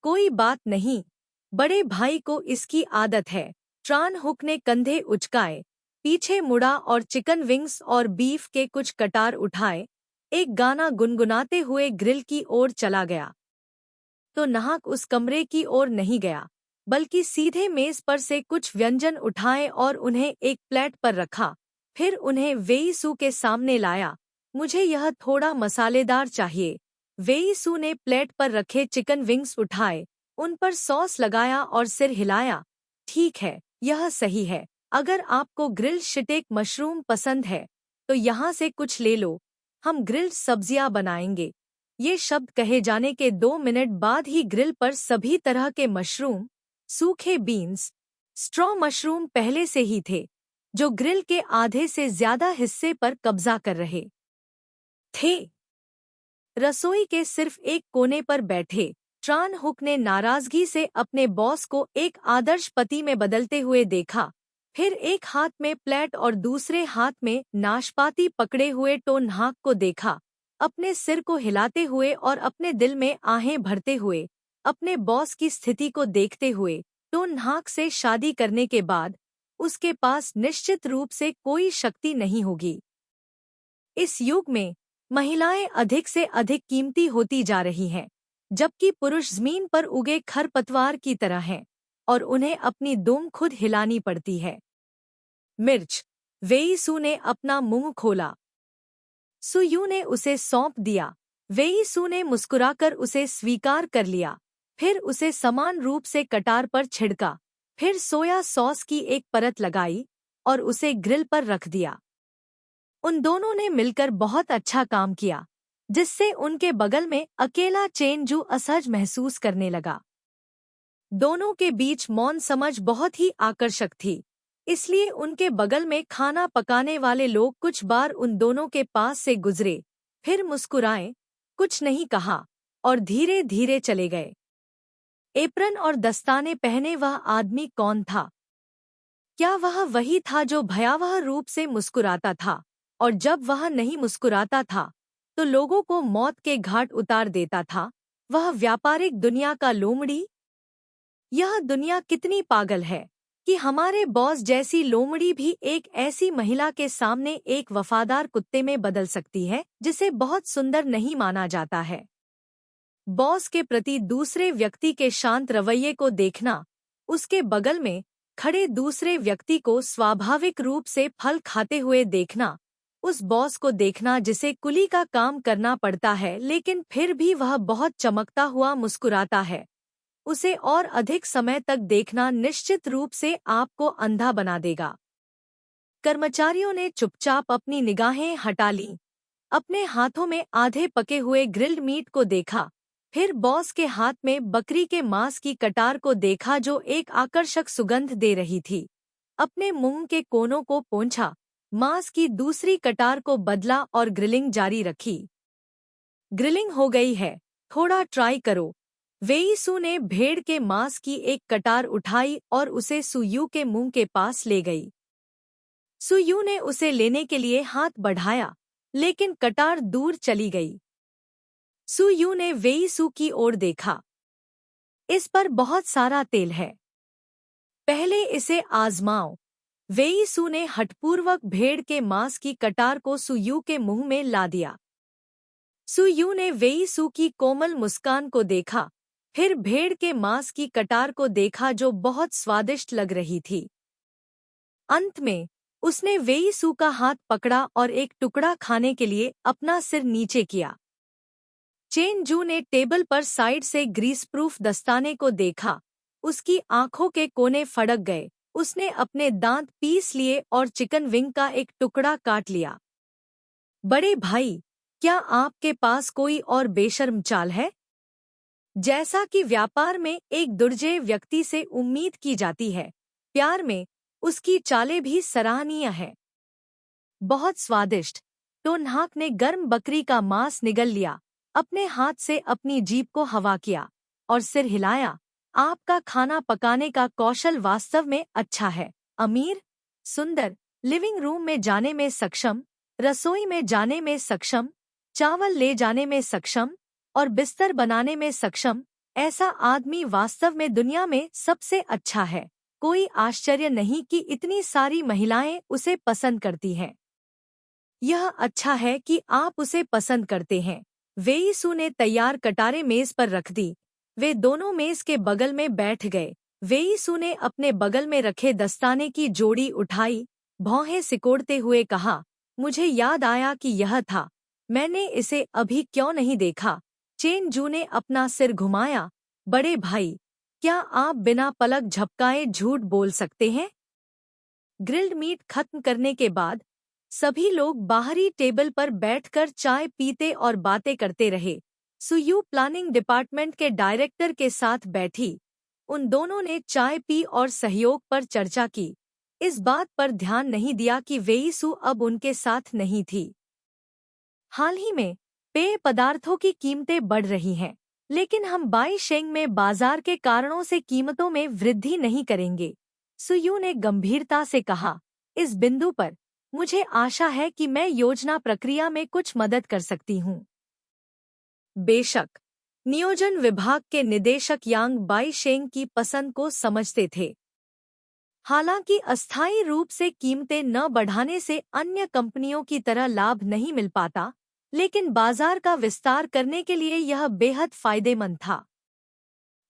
कोई बात नहीं, बड़े भाई को इसकी आदत है। ट्रान हुक ने कंधे उचकाए, पीछे मुड़ा और चिकन विंग्स और बीफ के कुछ कटार उठाए, एक गाना गुनगुनाते हुए ग्रिल की ओर चला गया। तो नाहक उस कमरे की ओर नहीं गया, बल्कि सीधे मेज पर से कुछ व्यंजन उठाए और उन्हें एक प्लेट पर रखा, फिर उन्हें वेई सू के सामने लाया। मुझे यह थोड़ा मसालेदार चाहिए। वेई सू ने प्लेट पर रखे चिकन विंग्स उठाए, उन पर सॉस लगाया और सिर हिलाया। ठीक है, यह सही है। अगर आपको ग्रिल्ड शिटेक मशरूम पसंद है तो यहाँ से कुछ ले लो, हम ग्रिल्ड सब्जियां बनाएंगे। ये शब्द कहे जाने के 2 मिनट बाद ही ग्रिल पर सभी तरह के मशरूम, सूखे बीन्स, स्ट्रॉ मशरूम पहले से ही थे, जो ग्रिल के आधे से ज्यादा हिस्से पर कब्जा कर रहे थे। रसोई के सिर्फ एक कोने पर बैठे ट्रान हुक ने नाराजगी से अपने बॉस को एक आदर्श पति में बदलते हुए देखा, फिर एक हाथ में प्लेट और दूसरे हाथ में नाशपाती पकड़े हुए टोन नाक को देखा, अपने सिर को हिलाते हुए और अपने दिल में आहें भरते हुए, अपने बॉस की स्थिति को देखते हुए। टोन नाक से शादी करने के बाद उसके पास निश्चित रूप से कोई शक्ति नहीं होगी। इस युग में महिलाएं अधिक से अधिक कीमती होती जा रही हैं, जबकि पुरुष जमीन पर उगे खरपतवार की तरह हैं और उन्हें अपनी दुम खुद हिलानी पड़ती है। मिर्च। वेई सू ने अपना मुंह खोला। सू यू ने उसे सौंप दिया। वेई सू ने मुस्कुराकर उसे स्वीकार कर लिया, फिर उसे समान रूप से कटार पर छिड़का, फिर सोया सॉस की एक परत लगाई और उसे ग्रिल पर रख दिया। उन दोनों ने मिलकर बहुत अच्छा काम किया, जिससे उनके बगल में अकेला चेंजू असहज महसूस करने लगा। दोनों के बीच मौन समझ बहुत ही आकर्षक थी, इसलिए उनके बगल में खाना पकाने वाले लोग कुछ बार उन दोनों के पास से गुजरे, फिर मुस्कुराए, कुछ नहीं कहा और धीरे धीरे चले गए। एप्रन और दस्ताने पहने वह आदमी कौन था? क्या वह वही था जो भयावह रूप से मुस्कुराता था, और जब वह नहीं मुस्कुराता था तो लोगों को मौत के घाट उतार देता था? वह व्यापारिक दुनिया का लोमड़ी? यह दुनिया कितनी पागल है कि हमारे बॉस जैसी लोमड़ी भी एक ऐसी महिला के सामने एक वफादार कुत्ते में बदल सकती है जिसे बहुत सुंदर नहीं माना जाता है। बॉस के प्रति दूसरे व्यक्ति के शांत रवैये को देखना, उसके बगल में खड़े दूसरे व्यक्ति को स्वाभाविक रूप से फल खाते हुए देखना, उस बॉस को देखना जिसे कुली का काम करना पड़ता है लेकिन फिर भी वह बहुत चमकता हुआ मुस्कुराता है, उसे और अधिक समय तक देखना निश्चित रूप से आपको अंधा बना देगा। कर्मचारियों ने चुपचाप अपनी निगाहें हटा लीं, अपने हाथों में आधे पके हुए ग्रिल्ड मीट को देखा, फिर बॉस के हाथ में बकरी के मांस की कटार को देखा जो एक आकर्षक सुगंध दे रही थी। अपने मुंह के कोनों को पोंछा, मांस की दूसरी कटार को बदला और ग्रिलिंग जारी रखी। ग्रिलिंग हो गई है, थोड़ा ट्राई करो। वेईसू ने भेड़ के मांस की एक कटार उठाई और उसे सुयू के मुंह के पास ले गई। सुयू ने उसे लेने के लिए हाथ बढ़ाया, लेकिन कटार दूर चली गई। सुयू ने वेईसू की ओर देखा। इस पर बहुत सारा तेल है, पहले इसे आजमाओ। वेईसू ने हठपूर्वक भेड़ के मांस की कटार को सुयू के मुंह में ला दिया। सुयू ने वेईसू की कोमल मुस्कान को देखा, फिर भेड़ के मांस की कटार को देखा जो बहुत स्वादिष्ट लग रही थी। अंत में उसने वेईसू का हाथ पकड़ा और एक टुकड़ा खाने के लिए अपना सिर नीचे किया। चेनजू ने टेबल पर साइड से ग्रीस प्रूफ दस्ताने को देखा। उसकी आंखों के कोने फड़क गए। उसने अपने दांत पीस लिए और चिकन विंग का एक टुकड़ा काट लिया। बड़े भाई, क्या आपके पास कोई और बेशर्म चाल है? जैसा कि व्यापार में एक दुर्जय व्यक्ति से उम्मीद की जाती है, प्यार में उसकी चालें भी सराहनीय है। बहुत स्वादिष्ट। टोनहाक ने गर्म बकरी का मांस निगल लिया, अपने हाथ से अपनी जीभ को हवा किया और सिर हिलाया। आपका खाना पकाने का कौशल वास्तव में अच्छा है। अमीर, सुंदर, लिविंग रूम में जाने में सक्षम, रसोई में जाने में सक्षम, चावल ले जाने में सक्षम और बिस्तर बनाने में सक्षम, ऐसा आदमी वास्तव में दुनिया में सबसे अच्छा है। कोई आश्चर्य नहीं कि इतनी सारी महिलाएं उसे पसंद करती हैं। यह अच्छा है कि आप उसे पसंद करते हैं। वेईसू ने तैयार कटारे मेज पर रख दी। वे दोनों मेज के बगल में बैठ गए। वेईसू ने अपने बगल में रखे दस्ताने की जोड़ी उठाई, भौहें सिकोड़ते हुए कहा, मुझे याद आया कि यह था। मैंने इसे अभी क्यों नहीं देखा? चेनजू ने अपना सिर घुमाया। बड़े भाई, क्या आप बिना पलक झपकाए झूठ बोल सकते हैं? ग्रिल्ड मीट खत्म करने के बाद सभी लोग बाहरी टेबल पर बैठकर चाय पीते और बातें करते रहे। सुयू प्लानिंग डिपार्टमेंट के डायरेक्टर के साथ बैठी। उन दोनों ने चाय पी और सहयोग पर चर्चा की। इस बात पर ध्यान नहीं दिया कि वेईसू अब उनके साथ नहीं थी। हाल ही में पेय पदार्थों की कीमतें बढ़ रही हैं, लेकिन हम बाईशेंग में बाजार के कारणों से कीमतों में वृद्धि नहीं करेंगे। सुयू ने गंभीरता से कहा, इस बिंदु पर मुझे आशा है कि मैं योजना प्रक्रिया में कुछ मदद कर सकती हूँ। बेशक, नियोजन विभाग के निदेशक यांग बाईशेंग की पसंद को समझते थे। हालांकि अस्थायी रूप से कीमतें न बढ़ाने से अन्य कंपनियों की तरह लाभ नहीं मिल पाता, लेकिन बाजार का विस्तार करने के लिए यह बेहद फायदेमंद था।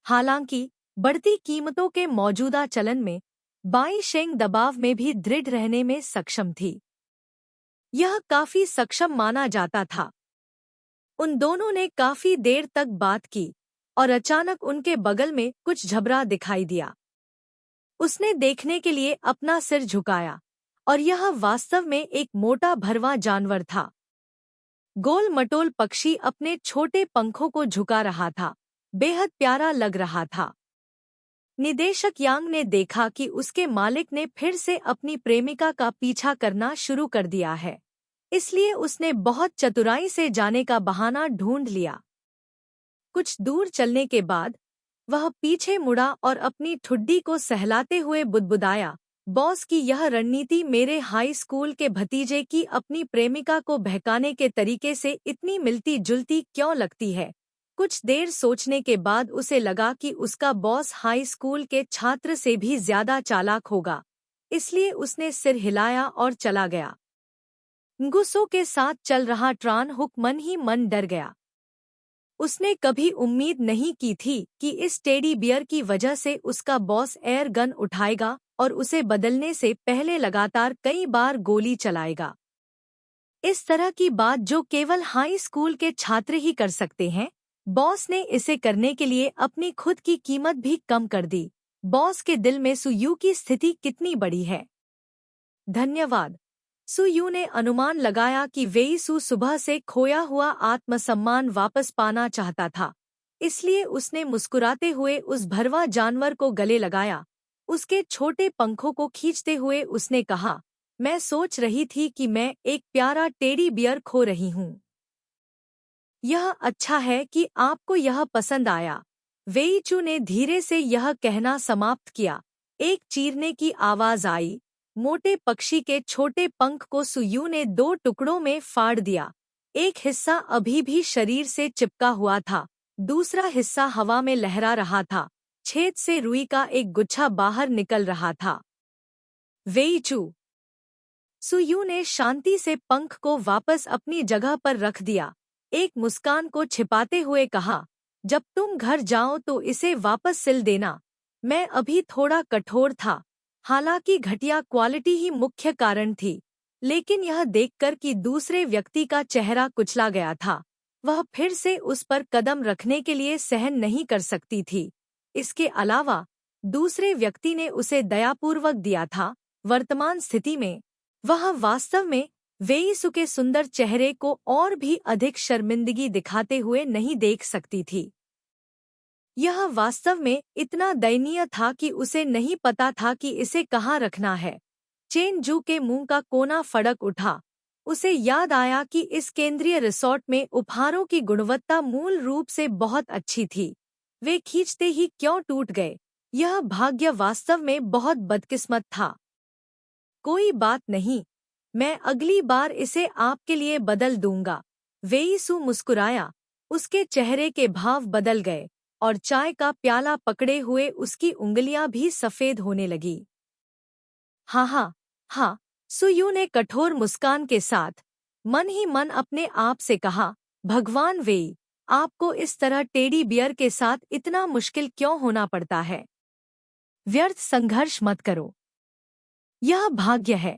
हालांकि बढ़ती कीमतों के मौजूदा चलन में बाईशेंग दबाव में भी दृढ़ रहने में सक्षम थी। यह काफी सक्षम माना जाता था। उन दोनों ने काफी देर तक बात की और अचानक उनके बगल में कुछ झबरा दिखाई दिया। उसने देखने के लिए अपना सिर झुकाया और यह वास्तव में एक मोटा भरवा जानवर था। गोल मटोल पक्षी अपने छोटे पंखों को झुका रहा था, बेहद प्यारा लग रहा था। निदेशक यांग ने देखा कि उसके मालिक ने फिर से अपनी प्रेमिका का पीछा करना शुरू कर दिया है, इसलिए उसने बहुत चतुराई से जाने का बहाना ढूंढ लिया। कुछ दूर चलने के बाद वह पीछे मुड़ा और अपनी ठुड्डी को सहलाते हुए बुदबुदाया, बॉस की यह रणनीति मेरे हाई स्कूल के भतीजे की अपनी प्रेमिका को बहकाने के तरीके से इतनी मिलती जुलती क्यों लगती है? कुछ देर सोचने के बाद उसे लगा कि उसका बॉस हाई स्कूल के छात्र से भी ज्यादा चालाक होगा, इसलिए उसने सिर हिलाया और चला गया। गुस्सों के साथ चल रहा ट्रान हुक मन ही मन डर गया। उसने कभी उम्मीद नहीं की थी कि इस टेडी बियर की वजह से उसका बॉस एयर गन उठाएगा और उसे बदलने से पहले लगातार कई बार गोली चलाएगा। इस तरह की बात जो केवल हाई स्कूल के छात्र ही कर सकते हैं। बॉस ने इसे करने के लिए अपनी खुद की कीमत भी कम कर दी। बॉस के दिल में सुयू की स्थिति कितनी बड़ी है। धन्यवाद। सुयू ने अनुमान लगाया कि वेईसू सुबह से खोया हुआ आत्मसम्मान वापस पाना चाहता था, इसलिए उसने मुस्कुराते हुए उस भरवा जानवर को गले लगाया। उसके छोटे पंखों को खींचते हुए उसने कहा, मैं सोच रही थी कि मैं एक प्यारा टेडी बियर खो रही हूँ। यह अच्छा है कि आपको यह पसंद आया। वेईचू ने धीरे से यह कहना समाप्त किया। एक चीरने की आवाज आई। मोटे पक्षी के छोटे पंख को सुयू ने 2 टुकड़ों में फाड़ दिया। एक हिस्सा अभी भी शरीर से चिपका हुआ था, दूसरा हिस्सा हवा में लहरा रहा था। छेद से रुई का एक गुच्छा बाहर निकल रहा था। वेईचू। सुयू ने शांति से पंख को वापस अपनी जगह पर रख दिया। एक मुस्कान को छिपाते हुए कहा, जब तुम घर जाओ तो इसे वापस सिल देना। मैं अभी थोड़ा कठोर था, हालांकि घटिया क्वालिटी ही मुख्य कारण थी, लेकिन यह देखकर कि दूसरे व्यक्ति का चेहरा कुचला गया था, वह फिर से उस पर कदम रखने के लिए सहन नहीं कर सकती थी। इसके अलावा दूसरे व्यक्ति ने उसे दयापूर्वक दिया था। वर्तमान स्थिति में वह वास्तव में वेईसु के सुंदर चेहरे को और भी अधिक शर्मिंदगी दिखाते हुए नहीं देख सकती थी। यह वास्तव में इतना दयनीय था कि उसे नहीं पता था कि इसे कहाँ रखना है। चेन जू के मुंह का कोना फड़क उठा। उसे याद आया कि इस केंद्रीय रिसोर्ट में उपहारों की गुणवत्ता मूल रूप से बहुत अच्छी थी। वे खींचते ही क्यों टूट गए? यह भाग्य वास्तव में बहुत बदकिस्मत था। कोई बात नहीं, मैं अगली बार इसे आपके लिए बदल दूंगा। वेईसु मुस्कुराया। उसके चेहरे के भाव बदल गए और चाय का प्याला पकड़े हुए उसकी उंगलियां भी सफेद होने लगी। हाँ हाँ हाँ, सुयू ने कठोर मुस्कान के साथ मन ही मन अपने आप से कहा, भगवान वेई, आपको इस तरह टेडी बियर के साथ इतना मुश्किल क्यों होना पड़ता है? व्यर्थ संघर्ष मत करो, यह भाग्य है।